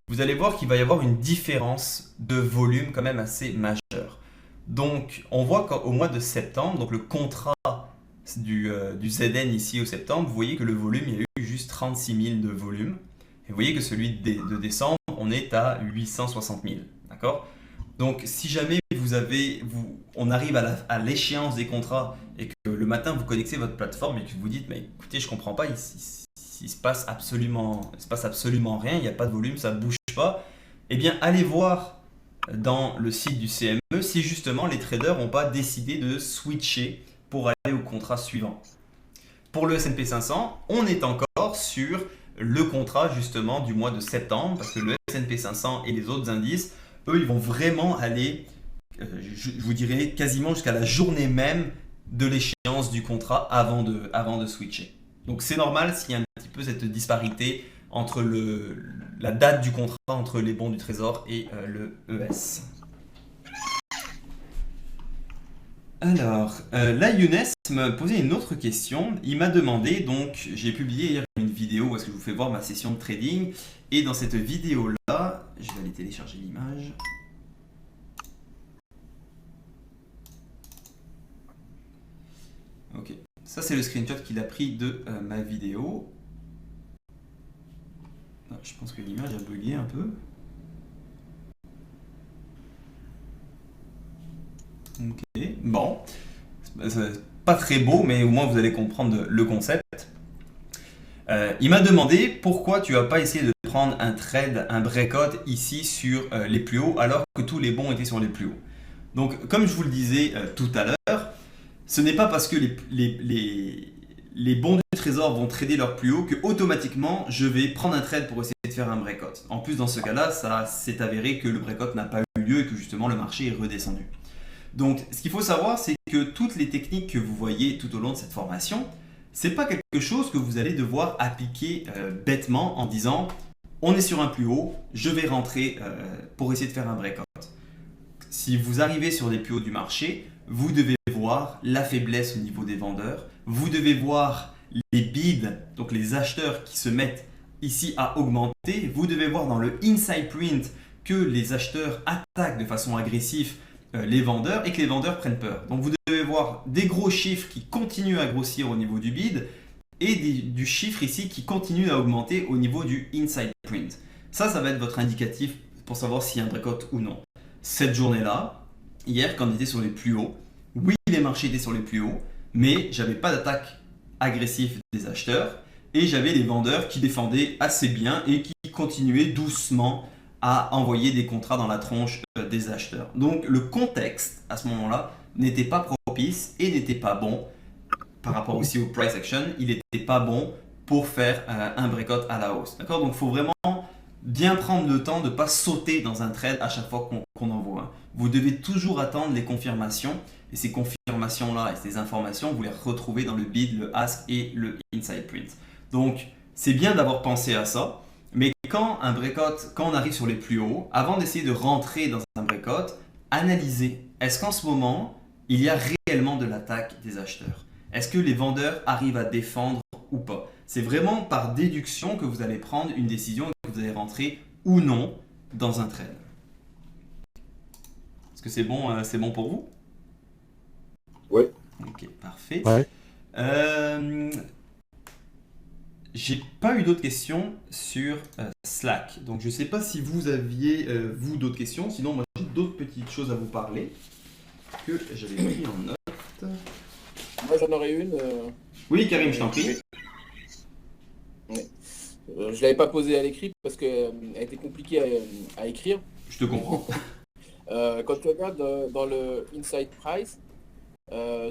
Vous allez voir qu'il va y avoir une différence de volume quand même assez majeure. Donc, on voit qu'au mois de septembre, donc le contrat du ZN ici au septembre, vous voyez que le volume, il y a eu juste 36 000 de volume. Et vous voyez que celui de décembre, on est à 860 000. D'accord? Donc, si jamais on arrive à l'échéance des contrats et que le matin, vous connectez votre plateforme et que vous dites, mais écoutez, je ne comprends pas, il se passe absolument rien, il n'y a pas de volume, ça ne bouge pas, eh bien, allez voir dans le site du CME si justement les traders n'ont pas décidé de switcher pour aller au contrat suivant. Pour le S&P 500, on est encore sur le contrat justement du mois de septembre parce que le S&P 500 et les autres indices, eux, ils vont vraiment aller, je vous dirais, quasiment jusqu'à la journée même de l'échéance du contrat avant de switcher. Donc c'est normal s'il y a un petit peu cette disparité entre la date du contrat entre les bons du Trésor et le ES. Alors, là Younes me posait une autre question. Il m'a demandé, donc j'ai publié hier une vidéo où est-ce que je vous fais voir ma session de trading. Et dans cette vidéo-là, je vais aller télécharger l'image. Ok, ça c'est le screenshot qu'il a pris de ma vidéo. Ah, je pense que l'image a bugué un peu. Ok, bon, c'est pas très beau, mais au moins vous allez comprendre le concept. Il m'a demandé pourquoi tu n'as pas essayé de prendre un trade, un breakout ici sur les plus hauts alors que tous les bons étaient sur les plus hauts. Donc comme je vous le disais tout à l'heure, ce n'est pas parce que les bons du trésor vont trader leur plus haut que automatiquement je vais prendre un trade pour essayer de faire un breakout. En plus dans ce cas-là, ça s'est avéré que le breakout n'a pas eu lieu et que justement le marché est redescendu. Donc ce qu'il faut savoir, c'est que toutes les techniques que vous voyez tout au long de cette formation, c'est pas quelque chose que vous allez devoir appliquer bêtement en disant on est sur un plus haut, je vais rentrer pour essayer de faire un breakout. Si vous arrivez sur les plus hauts du marché, vous devez voir la faiblesse au niveau des vendeurs, vous devez voir les bids, donc les acheteurs qui se mettent ici à augmenter, vous devez voir dans le inside print que les acheteurs attaquent de façon agressive les vendeurs et que les vendeurs prennent peur. Donc vous devez voir des gros chiffres qui continuent à grossir au niveau du bid et du chiffre ici qui continue à augmenter au niveau du inside print. Ça va être votre indicatif pour savoir s'il y a un breakout ou non. Cette journée-là, hier quand on était sur les plus hauts, oui les marchés étaient sur les plus hauts, mais j'avais pas d'attaque agressive des acheteurs et j'avais les vendeurs qui défendaient assez bien et qui continuaient doucement à envoyer des contrats dans la tronche des acheteurs. Donc le contexte à ce moment-là n'était pas propice et n'était pas bon par rapport aussi au price action, il n'était pas bon pour faire un breakout à la hausse. D'accord? Donc il faut vraiment bien prendre le temps de ne pas sauter dans un trade à chaque fois qu'on envoie un. Vous devez toujours attendre les confirmations et ces confirmations-là et ces informations, vous les retrouvez dans le bid, le ask et le inside print. Donc c'est bien d'avoir pensé à ça. Mais quand on arrive sur les plus hauts, avant d'essayer de rentrer dans un breakout, analysez. Est-ce qu'en ce moment, il y a réellement de l'attaque des acheteurs? Est-ce que les vendeurs arrivent à défendre ou pas? C'est vraiment par déduction que vous allez prendre une décision et que vous allez rentrer ou non dans un trade. Est-ce que c'est bon pour vous? Oui. Ok, parfait. Ouais. J'ai pas eu d'autres questions sur Slack. Donc je sais pas si vous aviez vous d'autres questions. Sinon moi j'ai d'autres petites choses à vous parler que j'avais pris en note. Moi j'en aurais une. Oui Karim, je t'en prie. Ouais. Je l'avais pas posée à l'écrit parce qu'elle était compliquée à écrire. Je te comprends. Quand tu regardes dans le inside price,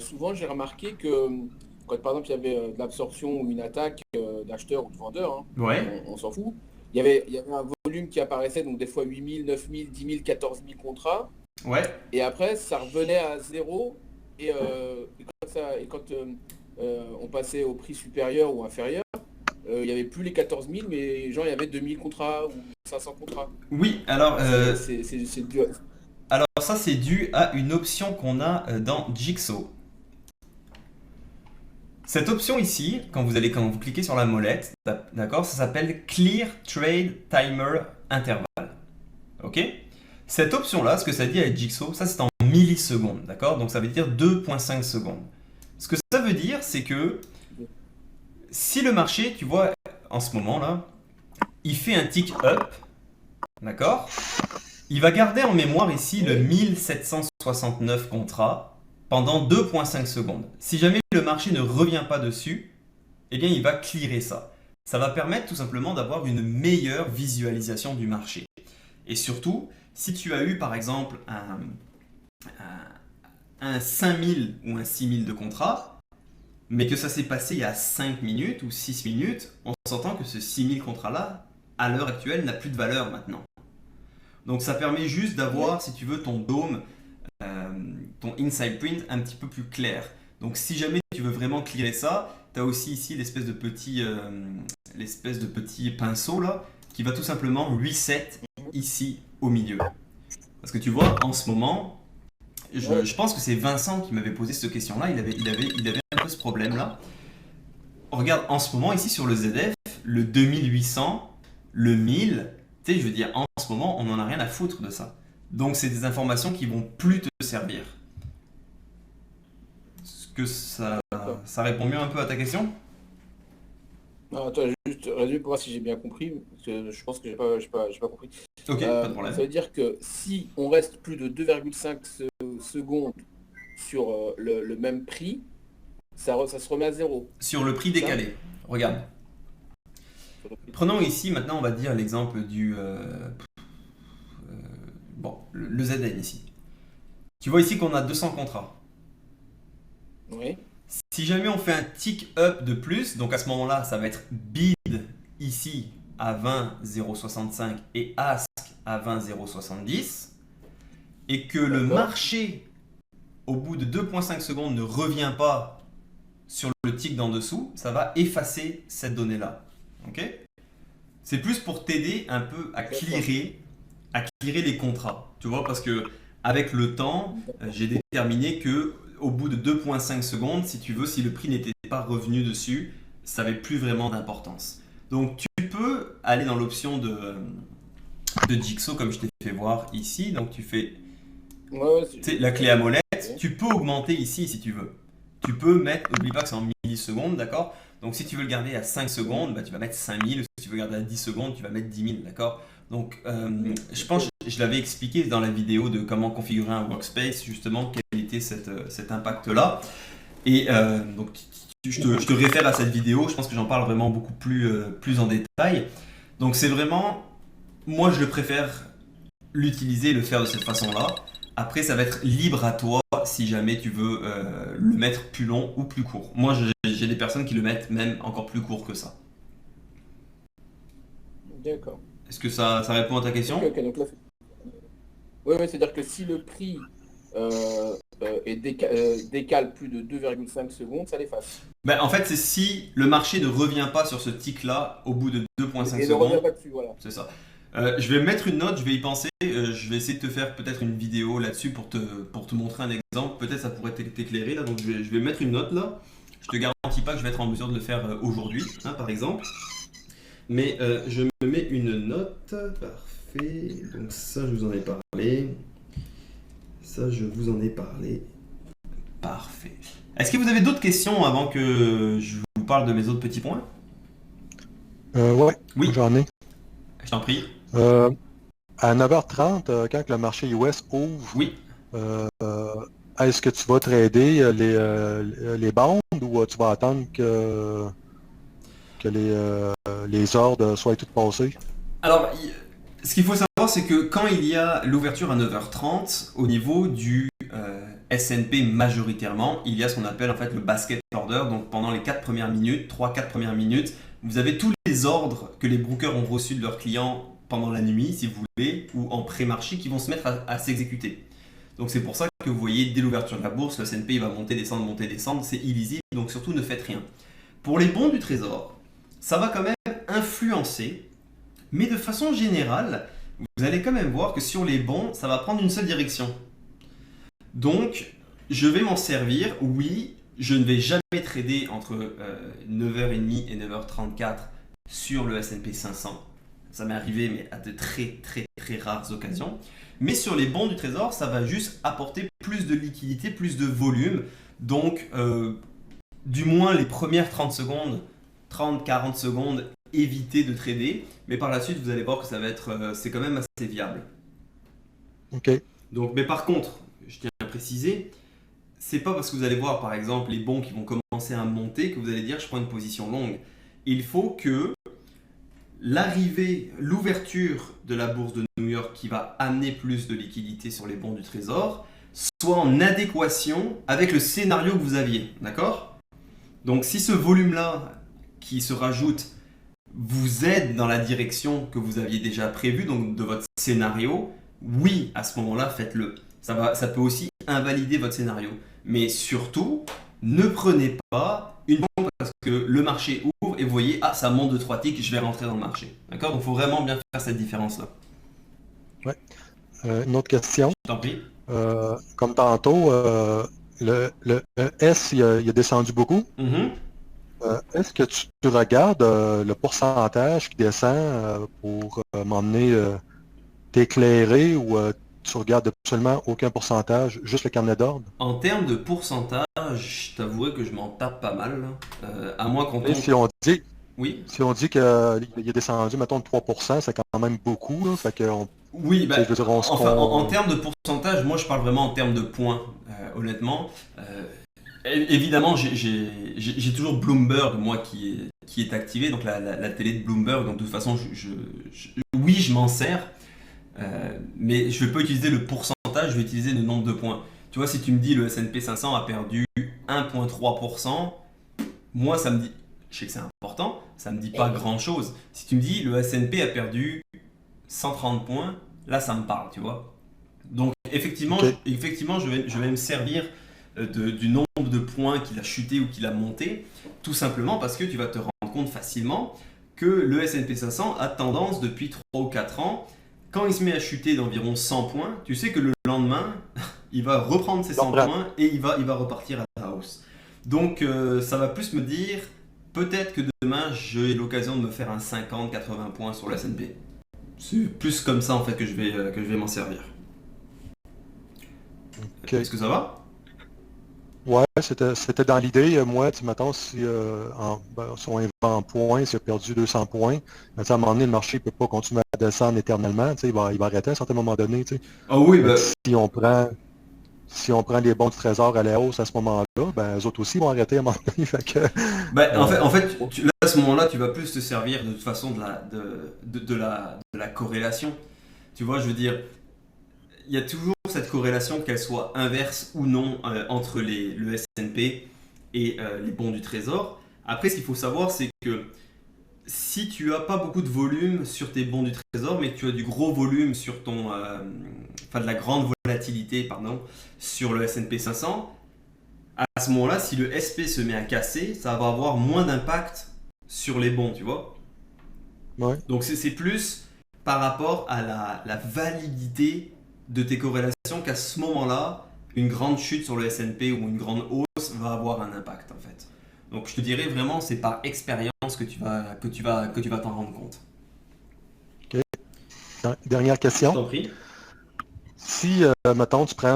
souvent j'ai remarqué que quand par exemple il y avait de l'absorption ou une attaque d'acheteurs ou de vendeurs, hein, Ouais. on s'en fout, il y avait un volume qui apparaissait, donc des fois 8000, 9000, 10 000, 14 000 contrats, Ouais. et après ça revenait à zéro, et quand on passait au prix supérieur ou inférieur, il n'y avait plus les 14 000, mais genre il y avait 2000 contrats ou 500 contrats. Oui, alors C'est dû à- alors ça c'est dû à une option qu'on a dans Jigsaw. Cette option ici, quand vous cliquez sur la molette, d'accord, ça s'appelle Clear Trade Timer Interval. Ok? Cette option-là, ce que ça dit avec Jigsaw, ça c'est en millisecondes, d'accord? Donc ça veut dire 2,5 secondes. Ce que ça veut dire, c'est que si le marché, tu vois, en ce moment-là, il fait un tick up, d'accord? Il va garder en mémoire ici le 1769 contrats pendant 2,5 secondes. Si jamais le marché ne revient pas dessus, eh bien il va clearer ça. Ça va permettre tout simplement d'avoir une meilleure visualisation du marché. Et surtout, si tu as eu par exemple un 5000 ou un 6000 de contrat, mais que ça s'est passé il y a 5 minutes ou 6 minutes, on s'entend que ce 6000 contrat-là, à l'heure actuelle, n'a plus de valeur maintenant. Donc ça permet juste d'avoir, si tu veux, ton dôme, ton inside print un petit peu plus clair. Donc si jamais tu veux vraiment clearer ça, tu as aussi ici l'espèce de petit pinceau là, qui va tout simplement reset ici au milieu. Parce que tu vois, en ce moment, je pense que c'est Vincent qui m'avait posé cette question-là, il avait un peu ce problème-là. Regarde, en ce moment, ici sur le ZF, le 2800, le 1000, tu sais, je veux dire, en ce moment, on n'en a rien à foutre de ça. Donc, c'est des informations qui vont plus te servir. Est-ce que ça répond mieux un peu à ta question? Non, attends, juste résumer pour voir si j'ai bien compris, parce que je pense que j'ai pas compris. Ok, pas de problème. Ça veut dire que si on reste plus de 2,5 secondes sur le même prix, ça se remet à zéro. Sur le prix décalé, regarde. Prenons ici, maintenant, on va dire l'exemple du... le ZN ici. Tu vois ici qu'on a 200 contrats. Oui. Si jamais on fait un tick up de plus, donc à ce moment-là, ça va être bid ici à 20,065 et ask à 20,070, et que le D'accord. marché, au bout de 2,5 secondes, ne revient pas sur le tick d'en dessous, ça va effacer cette donnée-là. Ok? C'est plus pour t'aider un peu à clearer les contrats. Tu vois, parce que avec le temps, j'ai déterminé que au bout de 2,5 secondes, si tu veux, si le prix n'était pas revenu dessus, ça n'avait plus vraiment d'importance. Donc tu peux aller dans l'option de Jigsaw comme je t'ai fait voir ici. Donc tu fais la clé à molette. Tu peux augmenter ici si tu veux. Tu peux mettre, n'oublie pas que c'est en millisecondes, d'accord? Donc si tu veux le garder à 5 secondes, bah, tu vas mettre 5000. Si tu veux le garder à 10 secondes, tu vas mettre 10 000, d'accord? Donc je pense que je l'avais expliqué dans la vidéo de comment configurer un workspace, justement, quel était cet impact-là. Et donc je te réfère à cette vidéo, je pense que j'en parle vraiment beaucoup plus en détail. Donc c'est vraiment, moi je le préfère l'utiliser, le faire de cette façon-là. Après ça va être libre à toi si jamais tu veux le mettre plus long ou plus court. Moi j'ai des personnes qui le mettent même encore plus court que ça. D'accord. Est-ce que ça répond à ta question? Ok, donc là, oui, c'est-à-dire que si le prix décale plus de 2,5 secondes, ça l'efface. Ben, en fait, c'est si le marché ne revient pas sur ce tick-là au bout de 2,5 Et ne revient secondes. pas dessus, voilà. C'est ça. Je vais mettre une note, je vais y penser. Je vais essayer de te faire peut-être une vidéo là-dessus pour te montrer un exemple. Peut-être ça pourrait t'éclairer là. Donc je vais mettre une note là. Je te garantis pas que je vais être en mesure de le faire aujourd'hui, hein, par exemple. Mais je me mets une note. Parfait. Donc ça, je vous en ai parlé. Ça, je vous en ai parlé. Parfait. Est-ce que vous avez d'autres questions avant que je vous parle de mes autres petits points? Ouais, Oui. j'en ai. Je t'en prie. À 9h30, quand que le marché US ouvre, Oui. est-ce que tu vas trader les bonds ou tu vas attendre que les ordres soient tous passés? Alors, ce qu'il faut savoir, c'est que quand il y a l'ouverture à 9h30, au niveau du S&P majoritairement, il y a ce qu'on appelle en fait le basket order. Donc pendant les 4 premières minutes, 3-4 premières minutes, vous avez tous les ordres que les brokers ont reçus de leurs clients pendant la nuit, si vous voulez, ou en pré-marché, qui vont se mettre à s'exécuter. Donc c'est pour ça que vous voyez, dès l'ouverture de la bourse, le S&P il va monter, descendre, c'est illisible, donc surtout ne faites rien. Pour les bons du trésor, ça va quand même influencer, mais de façon générale, vous allez quand même voir que sur les bons, ça va prendre une seule direction. Donc, je vais m'en servir, oui, je ne vais jamais trader entre 9h30 et 9h34 sur le S&P 500. Ça m'est arrivé, mais à de très rares occasions. Mais sur les bons du trésor, ça va juste apporter plus de liquidité, plus de volume. Donc, du moins les premières 30 secondes, 30-40 secondes, évitez de trader. Mais par la suite, vous allez voir que ça va être, c'est quand même assez viable. Ok. Donc, mais par contre, je tiens à préciser, c'est pas parce que vous allez voir par exemple les bons qui vont commencer à monter que vous allez dire je prends une position longue. Il faut que l'ouverture de la bourse de New York qui va amener plus de liquidité sur les bons du trésor soit en adéquation avec le scénario que vous aviez, d'accord? Donc si ce volume-là qui se rajoute vous aide dans la direction que vous aviez déjà prévue, donc de votre scénario, oui, à ce moment-là, faites-le. Ça peut aussi invalider votre scénario. Mais surtout, ne prenez pas une bombe parce que le marché ouvre et vous voyez, ah, ça monte de 3 ticks, je vais rentrer dans le marché. D'accord? Donc, il faut vraiment bien faire cette différence-là. Ouais. Une autre question. Je t'en prie. Comme tantôt, le S, il a descendu beaucoup. Est-ce que tu regardes le pourcentage qui descend pour m'emmener t'éclairer ou tu regardes absolument aucun pourcentage, juste le carnet d'ordre? En termes de pourcentage, je t'avouerai que je m'en tape pas mal. À moins qu'on tombe... Si on dit, oui. Si on dit qu'il est descendu, mettons, de 3%, c'est quand même beaucoup. Là, fait que oui, bah, je veux dire, en termes de pourcentage, moi je parle vraiment en termes de points, honnêtement. Évidemment, j'ai toujours Bloomberg, moi, qui qui est activée, donc la télé de Bloomberg. Donc de toute façon, oui, je m'en sers, mais je ne vais pas utiliser le pourcentage, je vais utiliser le nombre de points. Tu vois, si tu me dis le S&P 500 a perdu 1,3%, moi, ça me dit, je sais que c'est important, ça me dit pas grand-chose. Si tu me dis le S&P a perdu 130 points, là, ça me parle, tu vois. Donc, effectivement, je vais me servir du nombre de points qu'il a chuté ou qu'il a monté, tout simplement parce que tu vas te rendre compte facilement que le S&P 500 a tendance depuis 3 ou 4 ans, quand il se met à chuter d'environ 100 points, tu sais que le lendemain, il va reprendre ses 100 points et il va repartir à la hausse. Donc, ça va plus me dire, peut-être que demain, j'ai l'occasion de me faire un 50-80 points sur le S&P. C'est plus comme ça en fait que je vais m'en servir. Okay. Est-ce que ça va? Ouais, c'était dans l'idée. Moi, mettons, si on va en points, s'il a perdu 200 points, à un moment donné, le marché ne peut pas continuer à descendre éternellement. Il va arrêter à un certain moment donné. Ah oui, si on prend les bons du trésor à la hausse à ce moment-là, eux autres aussi vont arrêter à un moment donné. En fait, là, à ce moment-là, tu vas plus te servir de toute façon de la corrélation. Tu vois, je veux dire, il y a toujours cette corrélation, qu'elle soit inverse ou non, entre le S&P et les bons du trésor. Après, ce qu'il faut savoir, c'est que si tu n'as pas beaucoup de volume sur tes bons du trésor, mais que tu as du gros volume sur de la grande volatilité, sur le S&P 500, à ce moment-là, si le SP se met à casser, ça va avoir moins d'impact sur les bons, tu vois. Ouais. Donc c'est plus par rapport à la validité de tes corrélations qu'à ce moment-là, une grande chute sur le S&P ou une grande hausse va avoir un impact en fait. Donc je te dirais vraiment, c'est par expérience que tu vas t'en rendre compte. Ok. Dernière question. Je t'en prie. Si, mettons, tu prends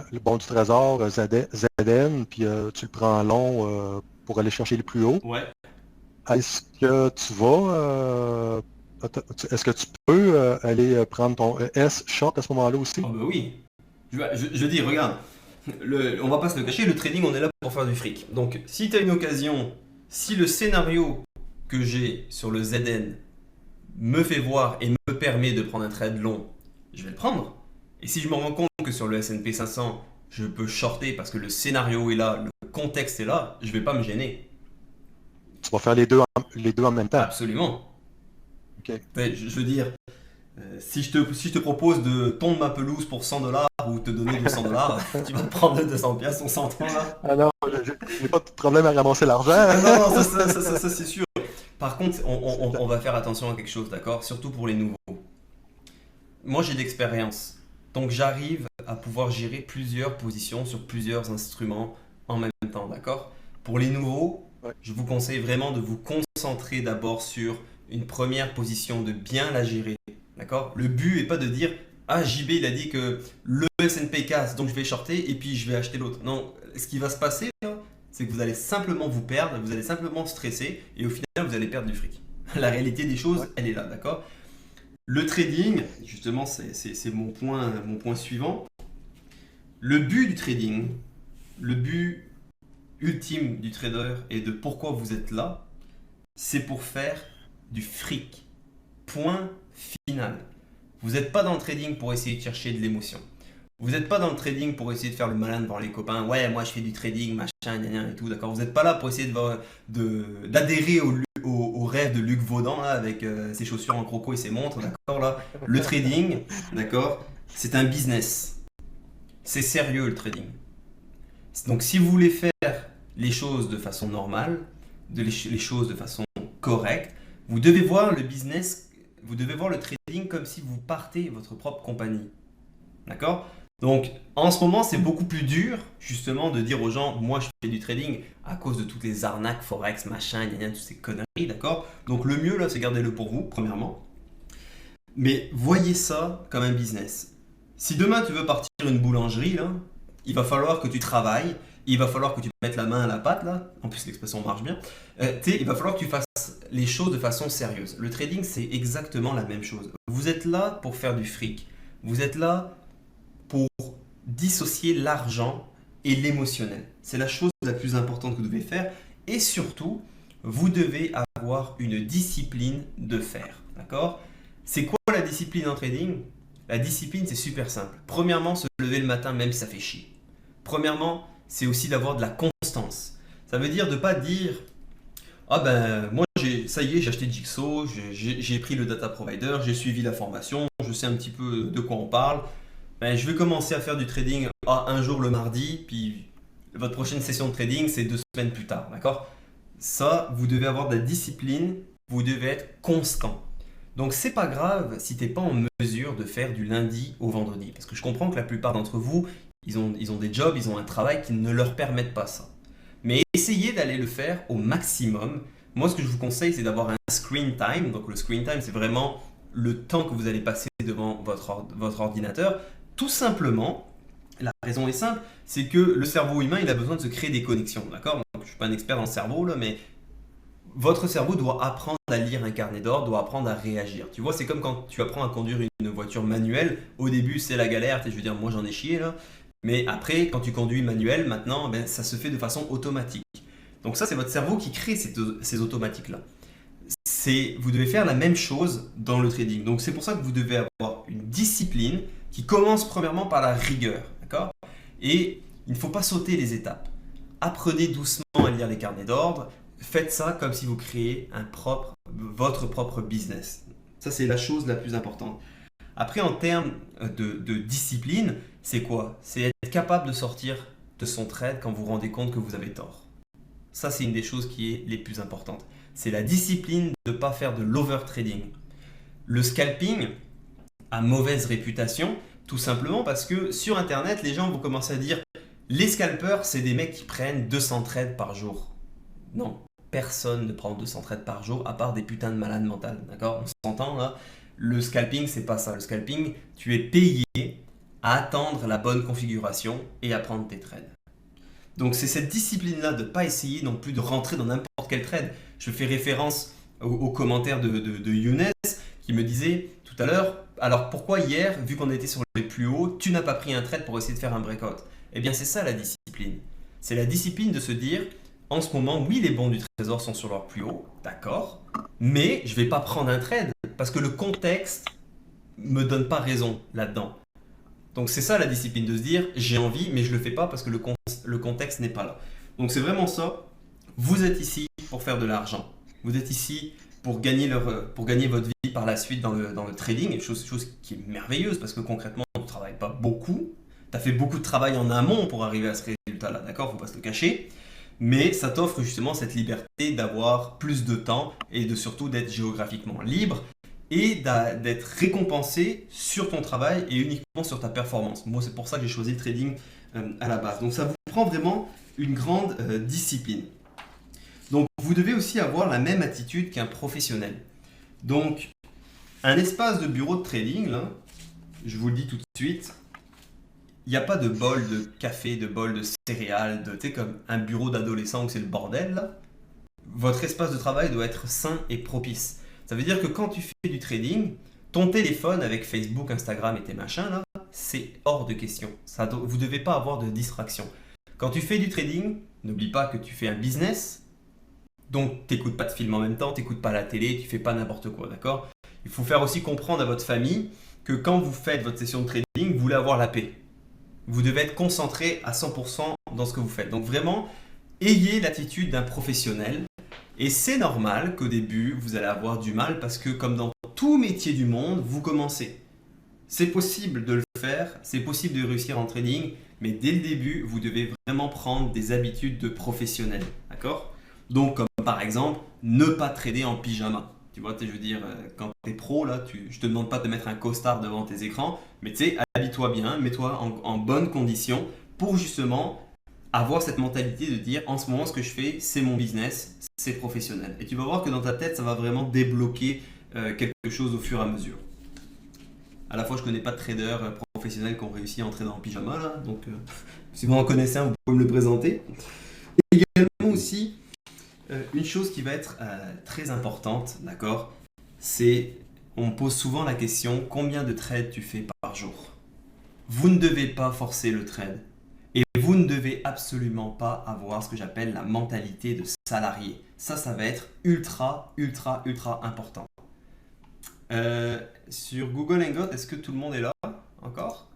le bon du trésor, ZN, puis tu le prends en long pour aller chercher le plus haut, ouais. Est-ce que tu vas... est-ce que tu peux aller prendre ton S short à ce moment-là aussi? Ah bah oui. Je dis, regarde, on va pas se le cacher, le trading, on est là pour faire du fric. Donc, si tu as une occasion, si le scénario que j'ai sur le ZN me fait voir et me permet de prendre un trade long, je vais le prendre. Et si je me rends compte que sur le S&P 500, je peux shorter parce que le scénario est là, le contexte est là, je vais pas me gêner. Tu vas faire les deux en même temps? Absolument. Okay. Je veux dire, si je te propose de tondre ma pelouse pour $100 ou te donner $200, tu vas te prendre 200 pièces, on s'entend là. Ah non, j'ai pas de problème à ramasser l'argent. Non, ça c'est sûr. Par contre, on va faire attention à quelque chose, d'accord? Surtout pour les nouveaux. Moi j'ai de l'expérience, donc j'arrive à pouvoir gérer plusieurs positions sur plusieurs instruments en même temps, d'accord? Pour les nouveaux, ouais. Je vous conseille vraiment de vous concentrer d'abord sur une première position, de bien la gérer, d'accord? Le but n'est pas de dire « Ah, JB il a dit que le S&P casse, donc je vais shorter et puis je vais acheter l'autre. » Non, ce qui va se passer, c'est que vous allez simplement vous perdre, vous allez simplement stresser et au final vous allez perdre du fric. La réalité des choses, ouais. Elle est là, d'accord? Le trading, justement, c'est mon point suivant. Le but du trading, le but ultime du trader et de pourquoi vous êtes là, c'est pour faire du fric. Point final. Vous n'êtes pas dans le trading pour essayer de chercher de l'émotion. Vous n'êtes pas dans le trading pour essayer de faire le malin devant les copains. Ouais, moi je fais du trading, machin, gna gna et tout, d'accord. Vous n'êtes pas là pour essayer d'adhérer au rêve de Luc Vaudan là, avec ses chaussures en croco et ses montres, d'accord là. Le trading, d'accord, c'est un business. C'est sérieux le trading. Donc si vous voulez faire les choses de façon normale, les choses de façon correcte, vous devez voir le business, vous devez voir le trading comme si vous partez votre propre compagnie. D'accord? Donc, en ce moment, c'est beaucoup plus dur, justement, de dire aux gens, moi, je fais du trading à cause de toutes les arnaques, forex, machin, gna gna, toutes ces conneries, d'accord? Donc, le mieux, là, c'est gardez-le pour vous, premièrement. Mais voyez ça comme un business. Si demain, tu veux partir une boulangerie, là, il va falloir que tu travailles, il va falloir que tu mettes la main à la pâte, là. En plus, l'expression marche bien. Il va falloir que tu fasses les choses de façon sérieuse. Le trading, c'est exactement la même chose. Vous êtes là pour faire du fric. Vous êtes là pour dissocier l'argent et l'émotionnel. C'est la chose la plus importante que vous devez faire. Et surtout, vous devez avoir une discipline de faire. D'accord? C'est quoi la discipline en trading? La discipline, c'est super simple. Premièrement, se lever le matin même si ça fait chier. Premièrement, c'est aussi d'avoir de la constance. Ça veut dire de ne pas dire « Ah ben, moi, ça y est, j'ai acheté Jigsaw, j'ai pris le data provider, j'ai suivi la formation, je sais un petit peu de quoi on parle. Ben, je vais commencer à faire du trading un jour le mardi, puis votre prochaine session de trading, c'est 2 semaines plus tard. » D'accord? Ça, vous devez avoir de la discipline, vous devez être constant. Donc, c'est pas grave si tu n'es pas en mesure de faire du lundi au vendredi. Parce que je comprends que la plupart d'entre vous, ils ont des jobs, ils ont un travail qui ne leur permettent pas ça. Mais essayez d'aller le faire au maximum. Moi, ce que je vous conseille, c'est d'avoir un screen time. Donc, le screen time, c'est vraiment le temps que vous allez passer devant votre ordinateur. Tout simplement, la raison est simple, c'est que le cerveau humain, il a besoin de se créer des connexions. D'accord? Donc, je ne suis pas un expert dans le cerveau, là, mais votre cerveau doit apprendre à lire un carnet d'ordre, doit apprendre à réagir. Tu vois, c'est comme quand tu apprends à conduire une voiture manuelle. Au début, c'est la galère. Je veux dire, moi, j'en ai chié, là. Mais après, quand tu conduis manuel, maintenant, ben, ça se fait de façon automatique. Donc ça, c'est votre cerveau qui crée ces automatiques-là. Vous devez faire la même chose dans le trading. Donc c'est pour ça que vous devez avoir une discipline qui commence premièrement par la rigueur. D'accord? Et il ne faut pas sauter les étapes. Apprenez doucement à lire les carnets d'ordre. Faites ça comme si vous créez votre propre business. Ça, c'est la chose la plus importante. Après, en termes de discipline, c'est quoi? C'est être capable de sortir de son trade quand vous vous rendez compte que vous avez tort. Ça, c'est une des choses qui est les plus importantes. C'est la discipline de ne pas faire de l'overtrading. Le scalping a mauvaise réputation, tout simplement parce que sur Internet, les gens vont commencer à dire « Les scalpers, c'est des mecs qui prennent 200 trades par jour. » Non, personne ne prend 200 trades par jour à part des putains de malades mentales. D'accord? On s'entend là? Le scalping, c'est pas ça. Le scalping, tu es payé à attendre la bonne configuration et à prendre tes trades. Donc c'est cette discipline-là de ne pas essayer non plus de rentrer dans n'importe quel trade. Je fais référence au commentaire de Younes qui me disait tout à l'heure, alors pourquoi hier, vu qu'on était sur les plus hauts, tu n'as pas pris un trade pour essayer de faire un breakout? Eh bien c'est ça la discipline. C'est la discipline de se dire, en ce moment, oui, les bons du trésor sont sur leur plus haut, d'accord, mais je ne vais pas prendre un trade parce que le contexte ne me donne pas raison là-dedans. Donc c'est ça la discipline, de se dire j'ai envie mais je ne le fais pas parce que le contexte n'est pas là. Donc c'est vraiment ça, vous êtes ici pour faire de l'argent. Vous êtes ici pour gagner votre vie par la suite dans le trading, chose qui est merveilleuse parce que concrètement on ne travaille pas beaucoup. Tu as fait beaucoup de travail en amont pour arriver à ce résultat-là, d'accord, il ne faut pas se le cacher. Mais ça t'offre justement cette liberté d'avoir plus de temps et surtout d'être géographiquement libre et d'être récompensé sur ton travail et uniquement sur ta performance. Moi, c'est pour ça que j'ai choisi le trading à la base. Donc, ça vous prend vraiment une grande discipline. Donc, vous devez aussi avoir la même attitude qu'un professionnel. Donc, un espace de bureau de trading, là, je vous le dis tout de suite, il n'y a pas de bol de café, de bol de céréales, tu sais, comme un bureau d'adolescent où c'est le bordel, là. Votre espace de travail doit être sain et propice. Ça veut dire que quand tu fais du trading, ton téléphone avec Facebook, Instagram et tes machins, là, c'est hors de question. Vous ne devez pas avoir de distraction. Quand tu fais du trading, n'oublie pas que tu fais un business, donc tu n'écoutes pas de film en même temps, tu n'écoutes pas la télé, tu ne fais pas n'importe quoi, d'accord? Il faut faire aussi comprendre à votre famille que quand vous faites votre session de trading, vous voulez avoir la paix. Vous devez être concentré à 100% dans ce que vous faites. Donc vraiment, ayez l'attitude d'un professionnel. Et c'est normal qu'au début, vous allez avoir du mal parce que comme dans tout métier du monde, vous commencez. C'est possible de le faire, c'est possible de réussir en trading, mais dès le début, vous devez vraiment prendre des habitudes de professionnel. D'accord? Donc comme par exemple, ne pas trader en pyjama. Tu vois, je veux dire, quand tu es pro, là, je te demande pas de mettre un costard devant tes écrans, mais tu sais, habille-toi bien, mets-toi en bonne condition pour justement avoir cette mentalité de dire en ce moment, ce que je fais, c'est mon business, c'est professionnel. Et tu vas voir que dans ta tête, ça va vraiment débloquer quelque chose au fur et à mesure. À la fois, je connais pas de traders professionnels qui ont réussi à entrer en pyjama, là, donc si vous en connaissez un, vous pouvez me le présenter. Et également aussi, une chose qui va être très importante, d'accord, c'est, on me pose souvent la question, combien de trades tu fais par jour? Vous ne devez pas forcer le trade. Et vous ne devez absolument pas avoir ce que j'appelle la mentalité de salarié. Ça va être ultra, ultra, ultra important. Sur Google Hangout, est-ce que tout le monde est là encore?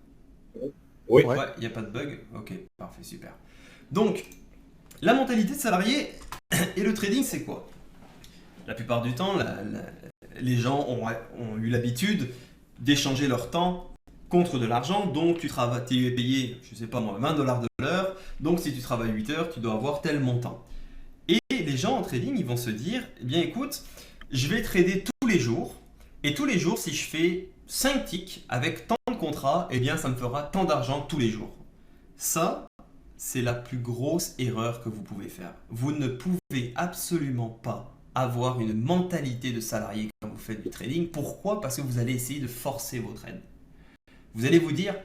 Oui. Ouais, il n'y a pas de bug? Ok, parfait, super. Donc, la mentalité de salarié et le trading, c'est quoi? La plupart du temps, les gens ont eu l'habitude d'échanger leur temps contre de l'argent. Donc, tu es payé, je sais pas moi, $20 de l'heure. Donc, si tu travailles 8 heures, tu dois avoir tel montant. Et les gens en trading, ils vont se dire, eh bien écoute, je vais trader tous les jours. Et tous les jours, si je fais 5 ticks avec tant de contrats, eh bien ça me fera tant d'argent tous les jours. Ça, c'est la plus grosse erreur que vous pouvez faire. Vous ne pouvez absolument pas avoir une mentalité de salarié quand vous faites du trading. Pourquoi? Parce que vous allez essayer de forcer vos trades. Vous allez vous dire,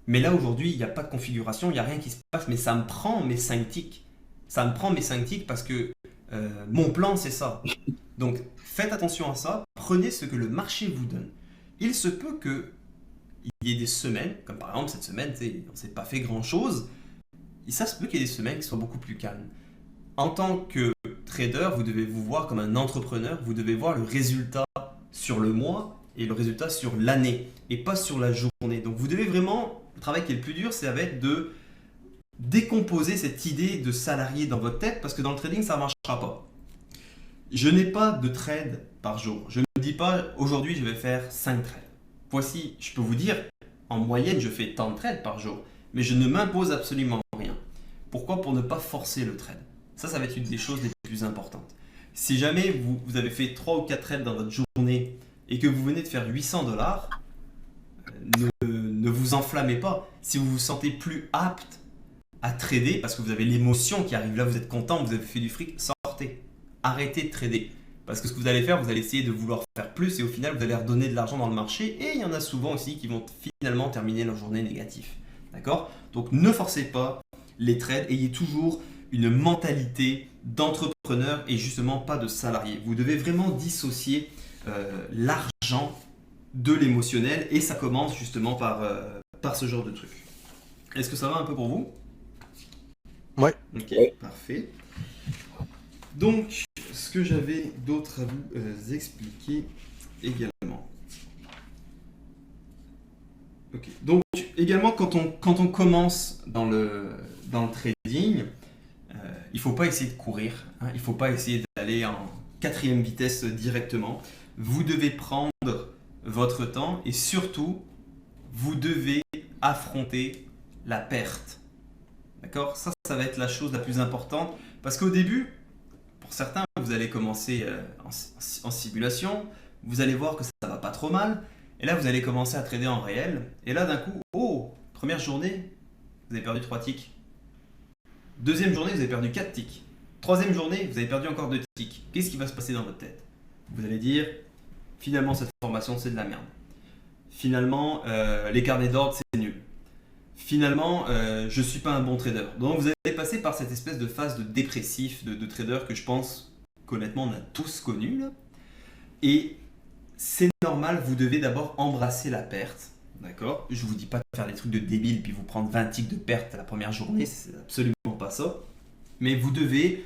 mais là aujourd'hui, il n'y a pas de configuration, il n'y a rien qui se passe, mais ça me prend mes 5 ticks. Ça me prend mes 5 ticks parce que mon plan, c'est ça. Donc, faites attention à ça. Prenez ce que le marché vous donne. Il se peut qu'il y ait des semaines, comme par exemple cette semaine, on ne s'est pas fait grand-chose. Et ça se peut qu'il y ait des semaines qui soient beaucoup plus calmes. En tant que trader, vous devez vous voir comme un entrepreneur. Vous devez voir le résultat sur le mois et le résultat sur l'année et pas sur la journée. Donc, vous devez vraiment, le travail qui est le plus dur, ça va être de décomposer cette idée de salarié dans votre tête parce que dans le trading, ça ne marchera pas. Je n'ai pas de trade par jour. Je ne dis pas aujourd'hui je vais faire 5 trades. Voici, je peux vous dire, en moyenne je fais tant de trades par jour, mais je ne m'impose absolument rien. Pourquoi? Pour ne pas forcer le trade. Ça va être une des choses les plus importantes. Si jamais vous avez fait 3 ou 4 trades dans votre journée et que vous venez de faire $800, ne vous enflammez pas. Si vous vous sentez plus apte à trader parce que vous avez l'émotion qui arrive là, vous êtes content, vous avez fait du fric, sortez. Arrêtez de trader. Parce que ce que vous allez faire, vous allez essayer de vouloir faire plus et au final, vous allez redonner de l'argent dans le marché et il y en a souvent aussi qui vont finalement terminer leur journée négative. D'accord? Donc ne forcez pas les trades, ayez toujours une mentalité d'entrepreneur et justement pas de salarié. Vous devez vraiment dissocier l'argent de l'émotionnel et ça commence justement par ce genre de truc. Est-ce que ça va un peu pour vous? Ouais. Ok, parfait. Donc, ce que j'avais d'autre à vous expliquer également. Ok. Donc, également, quand on commence dans le trading, il ne faut pas essayer de courir. Hein, il ne faut pas essayer d'aller en 4e vitesse directement. Vous devez prendre votre temps et surtout, vous devez affronter la perte. D'accord? Ça va être la chose la plus importante parce qu'au début, pour certains, vous allez commencer en simulation, vous allez voir que ça va pas trop mal, et là vous allez commencer à trader en réel, et là d'un coup, première journée, vous avez perdu 3 ticks. Deuxième journée, vous avez perdu 4 ticks. Troisième journée, vous avez perdu encore 2 ticks. Qu'est-ce qui va se passer dans votre tête? Vous allez dire, finalement cette formation c'est de la merde. Finalement, les carnets d'ordre c'est nul. Finalement, je ne suis pas un bon trader. Donc vous allez passer par cette espèce de phase de dépressif de trader que je pense qu'honnêtement on a tous connu là. Et c'est normal, vous devez d'abord embrasser la perte. D'accord? Je ne vous dis pas de faire des trucs de débile puis vous prendre 20 ticks de perte la première journée, c'est absolument pas ça. Mais vous devez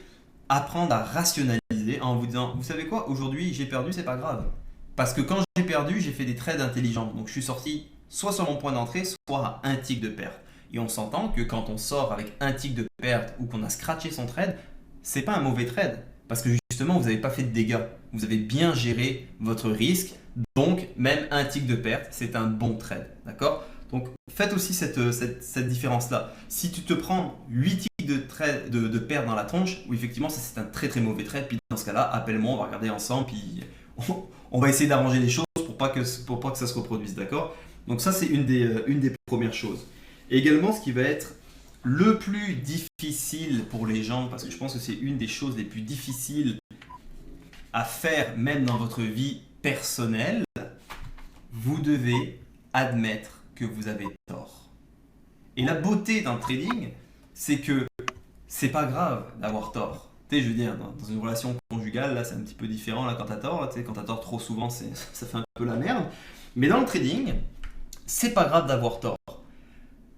apprendre à rationaliser en vous disant, vous savez quoi, aujourd'hui j'ai perdu, c'est pas grave. Parce que quand j'ai perdu, j'ai fait des trades intelligents. Donc je suis sorti soit sur mon point d'entrée, soit à 1 tick de perte. Et on s'entend que quand on sort avec 1 tick de perte ou qu'on a scratché son trade, c'est pas un mauvais trade. Parce que justement, vous n'avez pas fait de dégâts. Vous avez bien géré votre risque. Donc, même 1 tick de perte, c'est un bon trade. D'accord? Donc, faites aussi cette différence-là. Si tu te prends 8 ticks de perte dans la tronche, oui, effectivement, ça c'est un très très mauvais trade. Puis dans ce cas-là, appelle-moi, on va regarder ensemble. Puis on va essayer d'arranger les choses pour pas que ça se reproduise. D'accord? Donc ça, c'est une des premières choses. Et également, ce qui va être le plus difficile pour les gens, parce que je pense que c'est une des choses les plus difficiles à faire, même dans votre vie personnelle, vous devez admettre que vous avez tort. Et la beauté d'un trading, c'est que c'est pas grave d'avoir tort. Tu sais, je veux dire, dans une relation conjugale, là, c'est un petit peu différent là, quand t'as tort. Tu sais, quand t'as tort trop souvent, ça fait un peu la merde. Mais dans le trading, c'est pas grave d'avoir tort.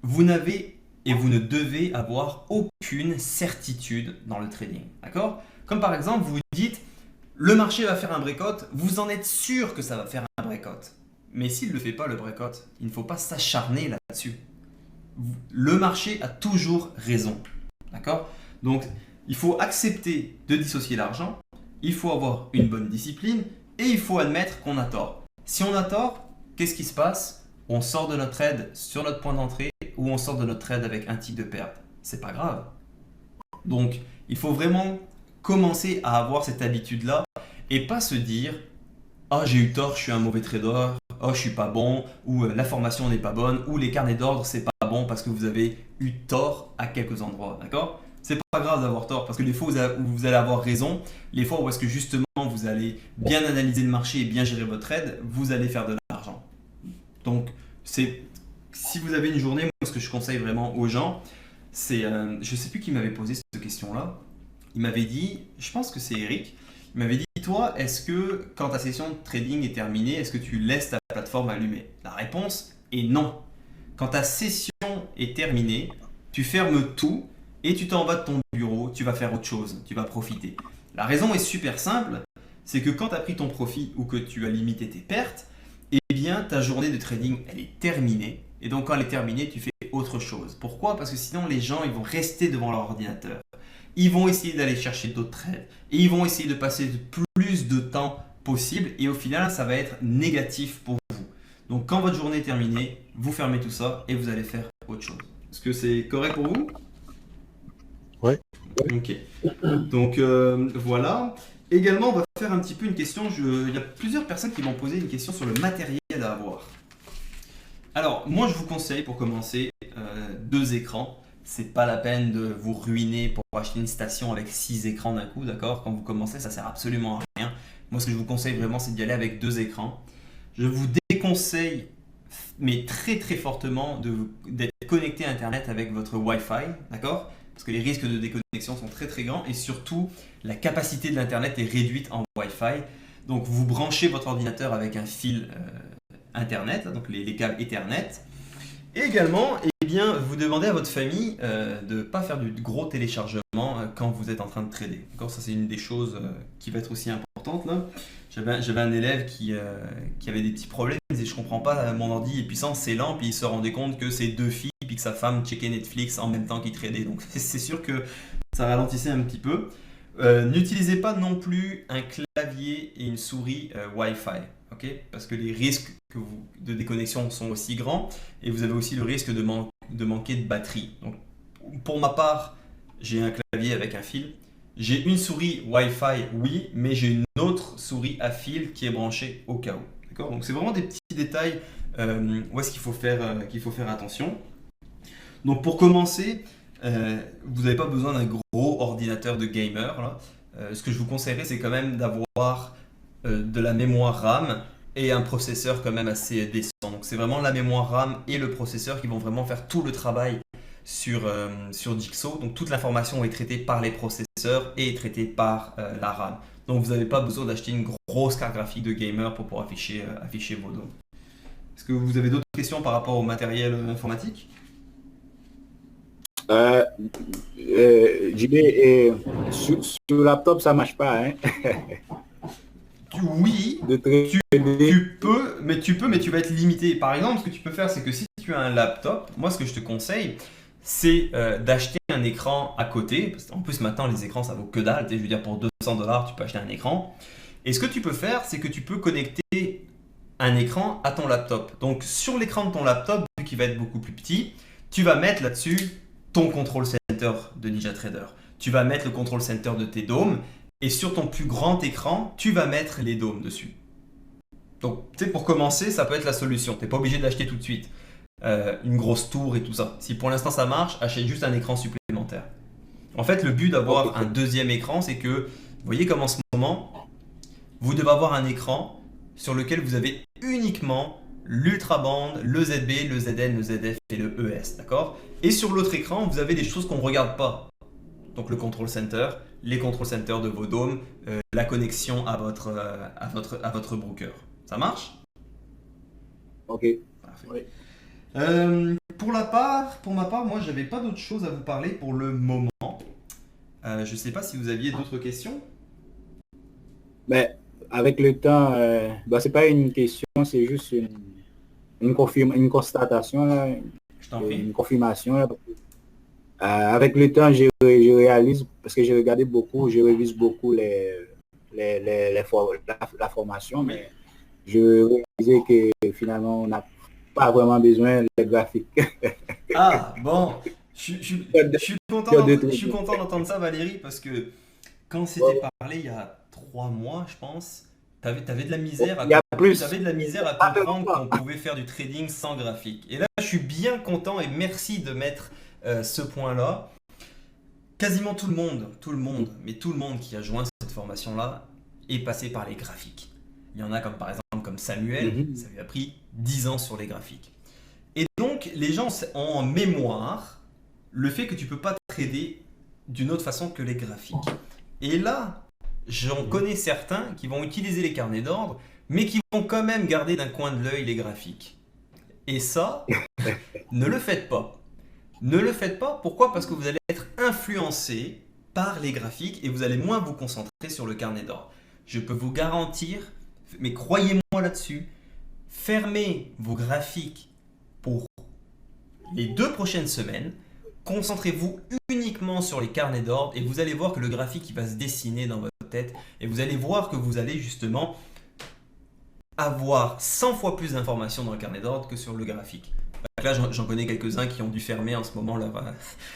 Vous n'avez et vous ne devez avoir aucune certitude dans le trading. D'accord? Comme par exemple, vous vous dites, le marché va faire un breakout, vous en êtes sûr que ça va faire un breakout. Mais s'il ne le fait pas, le breakout, il ne faut pas s'acharner là-dessus. Le marché a toujours raison. D'accord? Donc, il faut accepter de dissocier l'argent, il faut avoir une bonne discipline et il faut admettre qu'on a tort. Si on a tort, qu'est-ce qui se passe? On sort de notre trade sur notre point d'entrée ou on sort de notre trade avec un tick de perte. C'est pas grave. Donc, il faut vraiment commencer à avoir cette habitude-là et pas se dire « Ah, j'ai eu tort, je suis un mauvais trader, oh, je suis pas bon, ou la formation n'est pas bonne, ou les carnets d'ordre, c'est pas bon parce que vous avez eu tort à quelques endroits. » D'accord? C'est pas grave d'avoir tort parce que les fois où vous allez avoir raison, les fois où est-ce que justement vous allez bien analyser le marché et bien gérer votre trade, vous allez faire de l'argent. Donc, si vous avez une journée, moi, ce que je conseille vraiment aux gens, c'est, je sais plus qui m'avait posé cette question-là, il m'avait dit, je pense que c'est Eric, il m'avait dit, toi, est-ce que quand ta session de trading est terminée, est-ce que tu laisses ta plateforme allumée? La réponse est non. Quand ta session est terminée, tu fermes tout et tu t'en vas de ton bureau, tu vas faire autre chose, tu vas profiter. La raison est super simple, c'est que quand tu as pris ton profit ou que tu as limité tes pertes, eh bien ta journée de trading, elle est terminée. Et donc quand elle est terminée, tu fais autre chose. Pourquoi? Parce que sinon les gens ils vont rester devant leur ordinateur. Ils vont essayer d'aller chercher d'autres trades. Et ils vont essayer de passer le plus de temps possible. Et au final, ça va être négatif pour vous. Donc quand votre journée est terminée, vous fermez tout ça et vous allez faire autre chose. Est-ce que c'est correct pour vous? Oui. Ok. Donc voilà. Également, on va faire un petit peu une question. Il y a plusieurs personnes qui m'ont posé une question sur le matériel à avoir. Alors, moi, je vous conseille pour commencer 2 écrans. C'est pas la peine de vous ruiner pour acheter une station avec 6 écrans d'un coup, d'accord? Quand vous commencez, ça sert absolument à rien. Moi, ce que je vous conseille vraiment, c'est d'y aller avec 2 écrans. Je vous déconseille, mais très très fortement, d'être connecté à Internet avec votre Wi-Fi, d'accord? Parce que les risques de déconnexion sont très très grands et surtout, la capacité de l'Internet est réduite en Wi-Fi. Donc, vous branchez votre ordinateur avec un fil Internet, donc les câbles Ethernet. Et également, eh bien, vous demandez à votre famille de ne pas faire du gros téléchargement quand vous êtes en train de trader. D'accord, ça, c'est une des choses qui va être aussi importante. Là. J'avais un élève qui avait des petits problèmes. Il disait, je comprends pas, mon ordi est puissant, c'est lent. Puis il se rendait compte que ses 2 filles et que sa femme checkait Netflix en même temps qu'il tradait. Donc c'est sûr que ça ralentissait un petit peu. N'utilisez pas non plus un clavier et une souris Wi-Fi. Okay, parce que les risques de déconnexion sont aussi grands et vous avez aussi le risque de manquer de batterie. Donc, pour ma part, j'ai un clavier avec un fil. J'ai une souris Wi-Fi, oui, mais j'ai une autre souris à fil qui est branchée au cas où. D'accord? Donc, c'est vraiment des petits détails où est-ce qu'il faut faire attention. Donc, pour commencer, vous n'avez pas besoin d'un gros ordinateur de gamer. Là. Ce que je vous conseillerais, c'est quand même d'avoir de la mémoire RAM et un processeur quand même assez décent. Donc c'est vraiment la mémoire RAM et le processeur qui vont vraiment faire tout le travail sur Jigsaw. Donc toute l'information est traitée par les processeurs et est traitée par la RAM. Donc vous n'avez pas besoin d'acheter une grosse carte graphique de gamer pour pouvoir afficher vos données. Est-ce que vous avez d'autres questions par rapport au matériel informatique? JB, sur laptop, ça marche pas, hein? Oui, tu peux, mais tu vas être limité. Par exemple, ce que tu peux faire, c'est que si tu as un laptop, moi, ce que je te conseille, c'est d'acheter un écran à côté. Parce qu'en plus, maintenant, les écrans, ça vaut que dalle. Je veux dire, pour $200, tu peux acheter un écran. Et ce que tu peux faire, c'est que tu peux connecter un écran à ton laptop. Donc, sur l'écran de ton laptop, vu qu'il va être beaucoup plus petit, tu vas mettre là-dessus ton control center de NinjaTrader. Tu vas mettre le control center de tes dômes. Et sur ton plus grand écran, tu vas mettre les dômes dessus. Donc, tu sais, pour commencer, ça peut être la solution. Tu n'es pas obligé d'acheter tout de suite une grosse tour et tout ça. Si pour l'instant ça marche, achète juste un écran supplémentaire. En fait, le but d'avoir un deuxième écran, c'est que, vous voyez comme en ce moment, vous devez avoir un écran sur lequel vous avez uniquement l'ultraband, le ZB, le ZN, le ZF et le ES. D'accord? Et sur l'autre écran, vous avez des choses qu'on ne regarde pas. Donc le control center, les control centers de vos dômes, la connexion à votre broker. Ça marche? Ok. Parfait. Pour ma part, moi, j'avais pas d'autre chose à vous parler pour le moment. Je sais pas si vous aviez d'autres questions. Mais avec le temps, c'est pas une question, c'est juste une constatation, là, Je t'en prie. une confirmation. Là. Avec le temps, je réalise, parce que j'ai regardé beaucoup, je révise beaucoup la formation, mais je réalisais que finalement, on n'a pas vraiment besoin des graphiques. Ah, bon, je suis content d'entendre ça, Valérie, parce que quand on s'était parlé il y a 3 mois, je pense, t'avais de la misère Il y a plus. t'avais de la misère à comprendre qu'on pouvait faire du trading sans graphique. Et là, je suis bien content et merci de mettre ce point-là. Quasiment tout le monde qui a joint cette formation-là est passé par les graphiques. Il y en a comme par exemple comme Samuel, ça lui a pris 10 ans sur les graphiques. Et donc, les gens ont en mémoire le fait que tu ne peux pas trader d'une autre façon que les graphiques. Et là, j'en connais certains qui vont utiliser les carnets d'ordre, mais qui vont quand même garder d'un coin de l'œil les graphiques. Et ça, ne le faites pas. Ne le faites pas, pourquoi? Parce que vous allez être influencé par les graphiques et vous allez moins vous concentrer sur le carnet d'ordre. Je peux vous garantir, mais croyez-moi là-dessus, fermez vos graphiques pour les 2 prochaines semaines, concentrez-vous uniquement sur les carnets d'ordre et vous allez voir que le graphique il va se dessiner dans votre tête et vous allez voir que vous allez justement avoir 100 fois plus d'informations dans le carnet d'ordre que sur le graphique. Là, j'en connais quelques-uns qui ont dû fermer en ce moment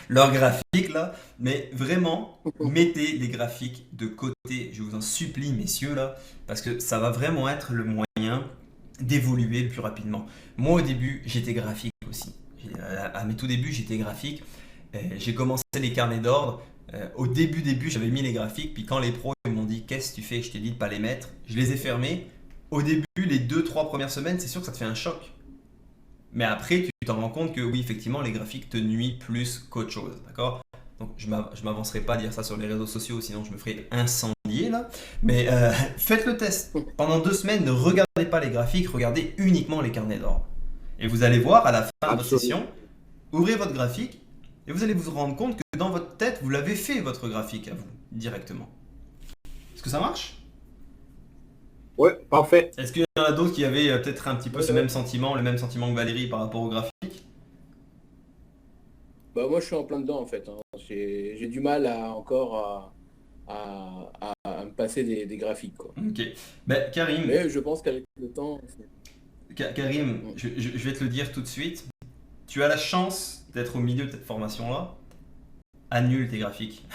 leur graphique, là. Mais vraiment, mettez les graphiques de côté. Je vous en supplie, messieurs, là, parce que ça va vraiment être le moyen d'évoluer le plus rapidement. Moi, au début, j'étais graphique aussi. À mes tout débuts, j'étais graphique. J'ai commencé les carnets d'ordre. Au début, j'avais mis les graphiques. Puis quand les pros ils m'ont dit « Qu'est-ce que tu fais ?» Je t'ai dit de ne pas les mettre. Je les ai fermés. Au début, les 2-3 premières semaines, c'est sûr que ça te fait un choc. Mais après, tu t'en rends compte que oui, effectivement, les graphiques te nuisent plus qu'autre chose, d'accord? Donc, je m'avancerai pas à dire ça sur les réseaux sociaux, sinon je me ferai incendier, là. Mais faites le test. Pendant 2 semaines, ne regardez pas les graphiques, regardez uniquement les carnets d'ordre. Et vous allez voir, à la fin de votre session, ouvrez votre graphique, et vous allez vous rendre compte que dans votre tête, vous l'avez fait, votre graphique, à vous, directement. Est-ce que ça marche? Oui, parfait. Est-ce qu'il y en a d'autres qui avaient peut-être un petit peu le même sentiment que Valérie par rapport au graphique? Moi, je suis en plein dedans, en fait. Hein. J'ai du mal encore à me passer des graphiques, quoi. Ok. Karim, Mais je pense qu'avec le temps... Karim, je vais te le dire tout de suite. Tu as la chance d'être au milieu de cette formation-là. Annule tes graphiques.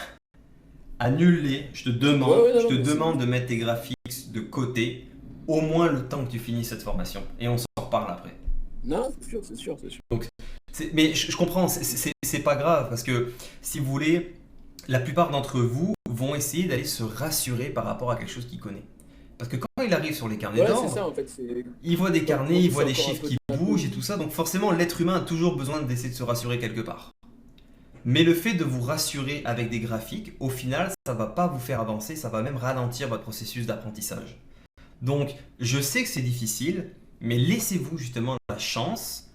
Annule-les. Je te demande de mettre tes graphiques de côté, au moins le temps que tu finisses cette formation. Et on s'en reparle après. Non, c'est sûr. Donc, mais je comprends, c'est pas grave, parce que si vous voulez, la plupart d'entre vous vont essayer d'aller se rassurer par rapport à quelque chose qu'ils connaissent. Parce que quand il arrive sur les carnets d'ordre, c'est ça, en fait, il voit des carnets, il voit des chiffres qui bougent et tout ça, donc forcément l'être humain a toujours besoin d'essayer de se rassurer quelque part. Mais le fait de vous rassurer avec des graphiques, au final, ça ne va pas vous faire avancer, ça va même ralentir votre processus d'apprentissage. Donc, je sais que c'est difficile, mais laissez-vous justement la chance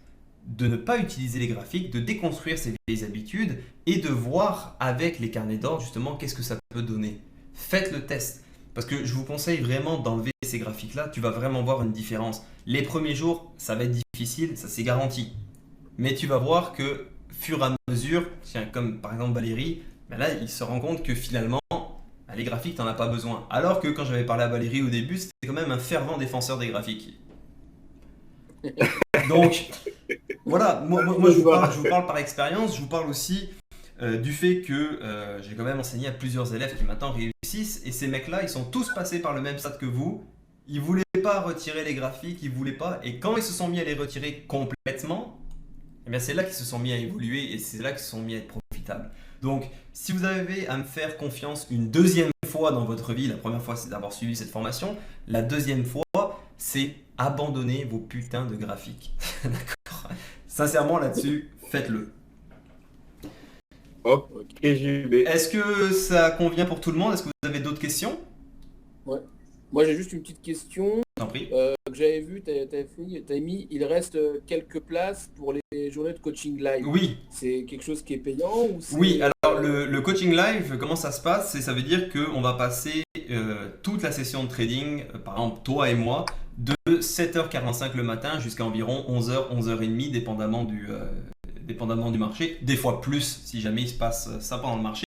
de ne pas utiliser les graphiques, de déconstruire ces vieilles habitudes et de voir avec les carnets d'ordre justement qu'est-ce que ça peut donner. Faites le test, parce que je vous conseille vraiment d'enlever ces graphiques-là, tu vas vraiment voir une différence. Les premiers jours, ça va être difficile, ça c'est garanti. Mais tu vas voir que fur et à mesure, comme par exemple Valérie, là il se rend compte que finalement les graphiques t'en as pas besoin. Alors que quand j'avais parlé à Valérie au début, c'était quand même un fervent défenseur des graphiques. Donc voilà, moi je vous parle par expérience, je vous parle aussi du fait que j'ai quand même enseigné à plusieurs élèves qui maintenant réussissent et ces mecs-là ils sont tous passés par le même stade que vous. Ils voulaient pas retirer les graphiques, ils voulaient pas, et quand ils se sont mis à les retirer complètement, eh bien c'est là qu'ils se sont mis à évoluer et c'est là qu'ils se sont mis à être profitables. Donc, si vous avez à me faire confiance une deuxième fois dans votre vie, la première fois c'est d'avoir suivi cette formation, la deuxième fois c'est abandonner vos putains de graphiques. D'accord? Sincèrement là-dessus, faites-le. Ok, JB. Est-ce que ça convient pour tout le monde? Est-ce que vous avez d'autres questions? Ouais. Moi j'ai juste une petite question. T'en prie. que j'avais vu, t'as mis, il reste quelques places pour les journées de coaching live. Oui. C'est quelque chose qui est payant ou Oui, alors le coaching live, comment ça se passe? Ça veut dire qu'on va passer toute la session de trading, par exemple toi et moi, de 7h45 le matin jusqu'à environ 11h, 11h30, dépendamment du marché, des fois plus si jamais il se passe ça pendant le marché.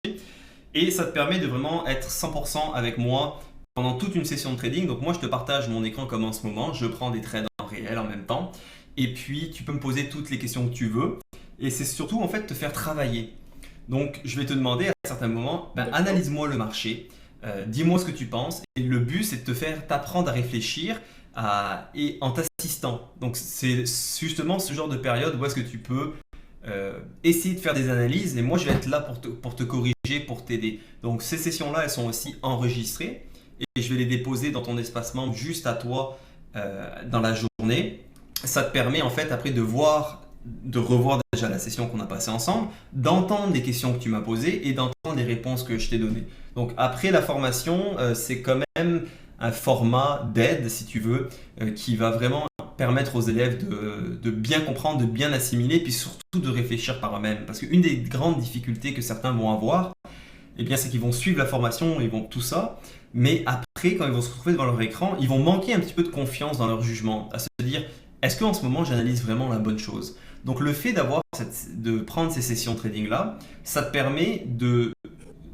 Et ça te permet de vraiment être 100% avec moi pendant toute une session de trading. Donc moi je te partage mon écran comme en ce moment, je prends des trades en réel en même temps. Et puis tu peux me poser toutes les questions que tu veux. Et c'est surtout en fait te faire travailler. Donc je vais te demander à certains moments, analyse-moi le marché, dis-moi ce que tu penses. Et le but c'est de te faire t'apprendre à réfléchir et en t'assistant. Donc c'est justement ce genre de période où est-ce que tu peux essayer de faire des analyses et moi je vais être là pour te corriger, pour t'aider. Donc ces sessions-là, elles sont aussi enregistrées et je vais les déposer dans ton espace membre juste à toi dans la journée. Ça te permet en fait après de revoir déjà la session qu'on a passée ensemble, d'entendre les questions que tu m'as posées et d'entendre les réponses que je t'ai données. Donc après la formation, c'est quand même un format d'aide si tu veux, qui va vraiment permettre aux élèves de bien comprendre, de bien assimiler, puis surtout de réfléchir par eux-mêmes. Parce qu'une des grandes difficultés que certains vont avoir, eh bien, c'est qu'ils vont suivre la formation, ils vont tout ça, mais après, quand ils vont se retrouver devant leur écran, ils vont manquer un petit peu de confiance dans leur jugement, à se dire, est-ce qu'en ce moment, j'analyse vraiment la bonne chose? Donc le fait de prendre ces sessions trading-là, ça te permet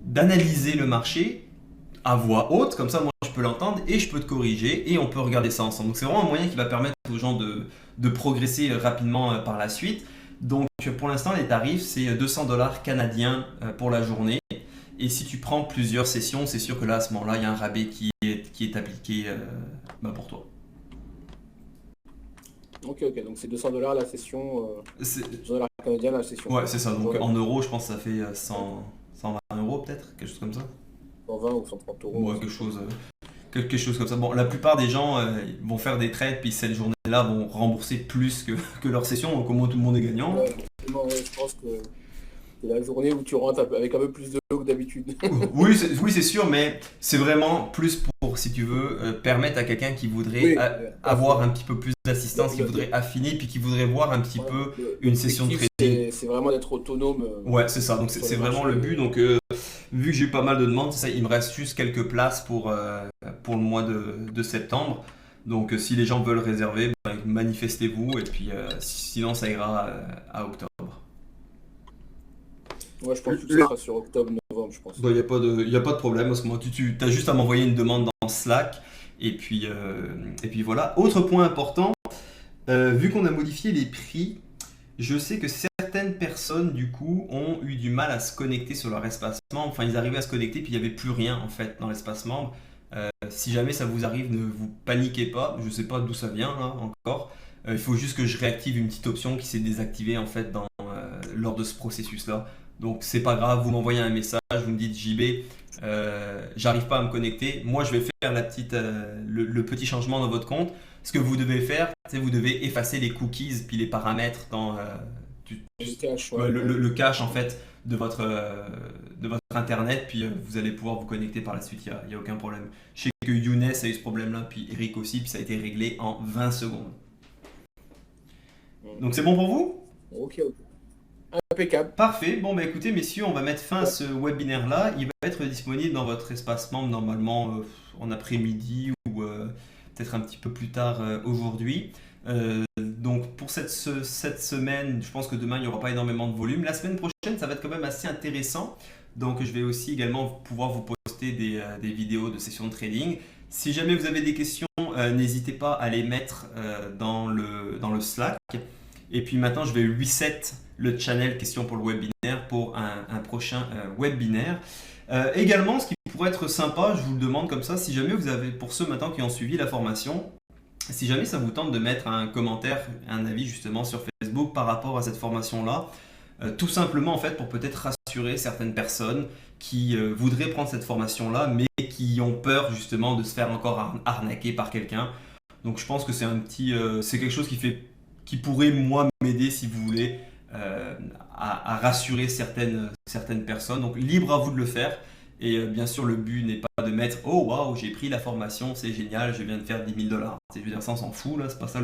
d'analyser le marché à voix haute, comme ça moi je peux l'entendre et je peux te corriger et on peut regarder ça ensemble. Donc c'est vraiment un moyen qui va permettre aux gens de progresser rapidement par la suite. Donc pour l'instant les tarifs c'est 200$ canadiens pour la journée et si tu prends plusieurs sessions, c'est sûr que là à ce moment-là il y a un rabais qui est appliqué pour toi. Ok, donc c'est 200$ la session, 200$ canadiens la session. Ouais c'est ça, donc en euros je pense que ça fait 120 € peut-être, quelque chose comme ça. 120 ou 130 €. Ouais, quelque chose comme ça. Bon, la plupart des gens vont faire des trades, puis cette journée-là vont rembourser plus que leur session, donc au moins tout le monde est gagnant. Ouais, je pense que c'est la journée où tu rentres avec un peu plus de l'eau que d'habitude. Oui, c'est sûr, mais c'est vraiment plus pour, si tu veux, permettre à quelqu'un qui voudrait avoir un petit peu plus d'assistance, qui voudrait affiner, puis qui voudrait voir un petit peu une session de trading. C'est vraiment d'être autonome. Ouais, c'est ça, donc c'est vraiment le but. Donc, vu que j'ai eu pas mal de demandes, c'est ça, il me reste juste quelques places pour le mois de septembre. Donc, si les gens veulent réserver, manifestez-vous, et puis sinon, ça ira à octobre. Ouais, je pense que ça sera sur octobre-novembre, je pense. Il n'y a pas de problème, à ce moment tu as juste à m'envoyer une demande dans Slack, et puis voilà. Autre point important, vu qu'on a modifié les prix, je sais que certaines personnes, du coup, ont eu du mal à se connecter sur leur espace membre. Enfin, ils arrivaient à se connecter, puis il n'y avait plus rien, en fait, dans l'espace membre. Si jamais ça vous arrive, ne vous paniquez pas. Je ne sais pas d'où ça vient, là, encore. Il faut juste que je réactive une petite option qui s'est désactivée, en fait, lors de ce processus-là. Donc, c'est pas grave, vous m'envoyez un message, vous me dites JB, j'arrive pas à me connecter. Moi, je vais faire le petit changement dans votre compte. Ce que vous devez faire, c'est vous devez effacer les cookies puis les paramètres dans le cache en fait de votre internet, puis vous allez pouvoir vous connecter par la suite, il n'y a aucun problème. Je sais que Younes a eu ce problème-là, puis Eric aussi, puis ça a été réglé en 20 secondes. Donc c'est bon pour vous? Ok. Impeccable. Parfait. Bon, écoutez, messieurs, on va mettre fin à ce webinaire-là. Il va être disponible dans votre espace membre normalement en après-midi ou peut-être un petit peu plus tard aujourd'hui. Donc pour cette semaine, je pense que demain, il n'y aura pas énormément de volume. La semaine prochaine, ça va être quand même assez intéressant. Donc je vais aussi également pouvoir vous poster des vidéos de sessions de trading. Si jamais vous avez des questions, n'hésitez pas à les mettre dans le Slack. Et puis maintenant, je vais reset le channel question pour le webinaire pour un prochain webinaire. Également, ce qui pourrait être sympa, je vous le demande comme ça, si jamais vous avez, pour ceux maintenant qui ont suivi la formation, si jamais ça vous tente de mettre un commentaire, un avis justement sur Facebook par rapport à cette formation-là, tout simplement en fait pour peut-être rassurer certaines personnes qui voudraient prendre cette formation-là, mais qui ont peur justement de se faire encore arnaquer par quelqu'un. Donc je pense que c'est quelque chose qui pourrait moi m'aider si vous voulez à rassurer certaines personnes. Donc libre à vous de le faire. Et bien sûr, le but n'est pas de mettre oh waouh, j'ai pris la formation, c'est génial, je viens de faire 10 000 $. Je veux dire, ça, on s'en fout, là, c'est pas ça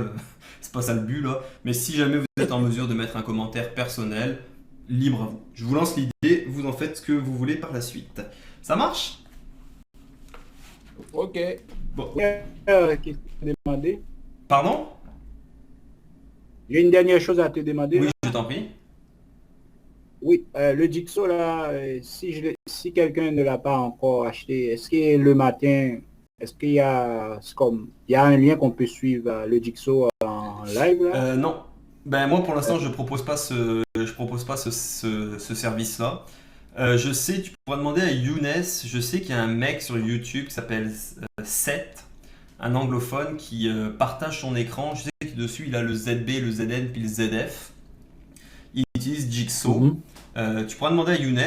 c'est pas ça le but, là. Mais si jamais vous êtes en mesure de mettre un commentaire personnel, libre à vous. Je vous lance l'idée, vous en faites ce que vous voulez par la suite. Ça marche? Ok. Bon. Qu'est-ce que tu as demandé? Pardon? J'ai une dernière chose à te demander. Oui, Là. je t'en prie. Oui, le Jigsaw, là, si quelqu'un ne l'a pas encore acheté, est-ce que le matin, est-ce qu'il y a, il y a un lien qu'on peut suivre le Jigsaw en live là? Non. Ben moi pour l'instant je propose pas ce service-là. Je sais, tu pourras demander à Younes, je sais qu'il y a un mec sur YouTube qui s'appelle Seth, un anglophone qui partage son écran. Je sais que dessus il a le ZB, le ZN puis le ZF. Il utilise Jigsaw. Tu pourras demander à Younes,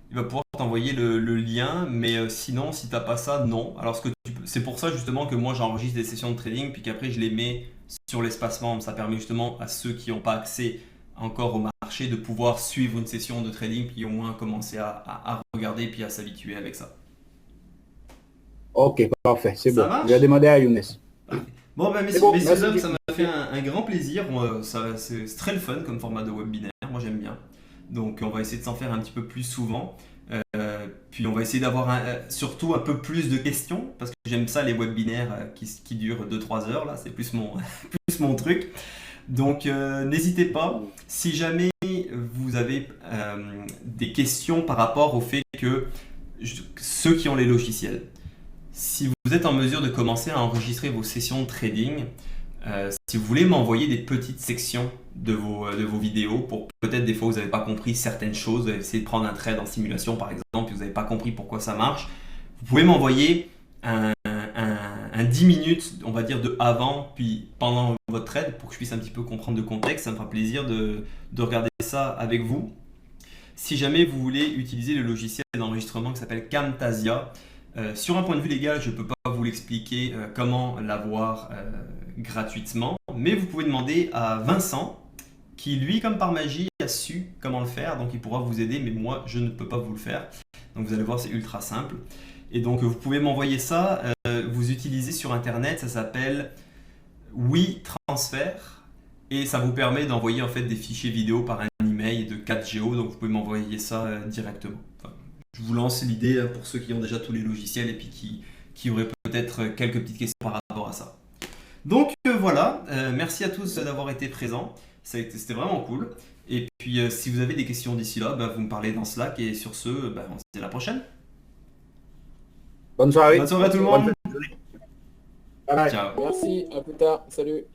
il va pouvoir t'envoyer le lien, mais sinon si t'as pas ça, non. Alors c'est pour ça justement que moi j'enregistre des sessions de trading puis qu'après je les mets sur l'espace membre. Ça permet justement à ceux qui n'ont pas accès encore au marché de pouvoir suivre une session de trading puis au moins commencer à regarder puis à s'habituer avec ça. Ok, parfait, c'est Ça bon. marche? Je vais demander à Younes. Bon, ben, C'est bon, messieurs, merci. dames, ça m'a fait un grand plaisir. C'est très le fun comme format de webinaire. Moi, j'aime bien. Donc, on va essayer de s'en faire un petit peu plus souvent. Puis, on va essayer d'avoir surtout un peu plus de questions parce que j'aime ça, les webinaires qui durent 2-3 heures. Là, c'est plus plus mon truc. Donc, n'hésitez pas. Si jamais vous avez des questions par rapport au fait que ceux qui ont les logiciels, si vous êtes en mesure de commencer à enregistrer vos sessions de trading, si vous voulez m'envoyer des petites sections de vos vidéos pour peut-être des fois vous n'avez pas compris certaines choses, vous avez essayé de prendre un trade en simulation par exemple, et vous n'avez pas compris pourquoi ça marche, vous pouvez m'envoyer un 10 minutes, on va dire, de avant puis pendant votre trade pour que je puisse un petit peu comprendre le contexte. Ça me fera plaisir de regarder ça avec vous. Si jamais vous voulez utiliser le logiciel d'enregistrement qui s'appelle Camtasia, sur un point de vue légal, je ne peux pas vous l'expliquer comment l'avoir gratuitement, mais vous pouvez demander à Vincent, qui lui, comme par magie, a su comment le faire, donc il pourra vous aider, mais moi, je ne peux pas vous le faire. Donc vous allez voir, c'est ultra simple. Et donc vous pouvez m'envoyer ça, vous utilisez sur internet, ça s'appelle WeTransfer, et ça vous permet d'envoyer en fait des fichiers vidéo par un email de 4Go, donc vous pouvez m'envoyer ça directement. Enfin, je vous lance l'idée pour ceux qui ont déjà tous les logiciels et puis qui auraient peut-être quelques petites questions par rapport à ça. Donc voilà, merci à tous d'avoir été présents, c'était vraiment cool. Et puis si vous avez des questions d'ici là, vous me parlez dans Slack et sur ce, on se dit à la prochaine. Bonne soirée. Bonne soirée à tout le monde. Bye bye. Ciao. Merci, à plus tard. Salut.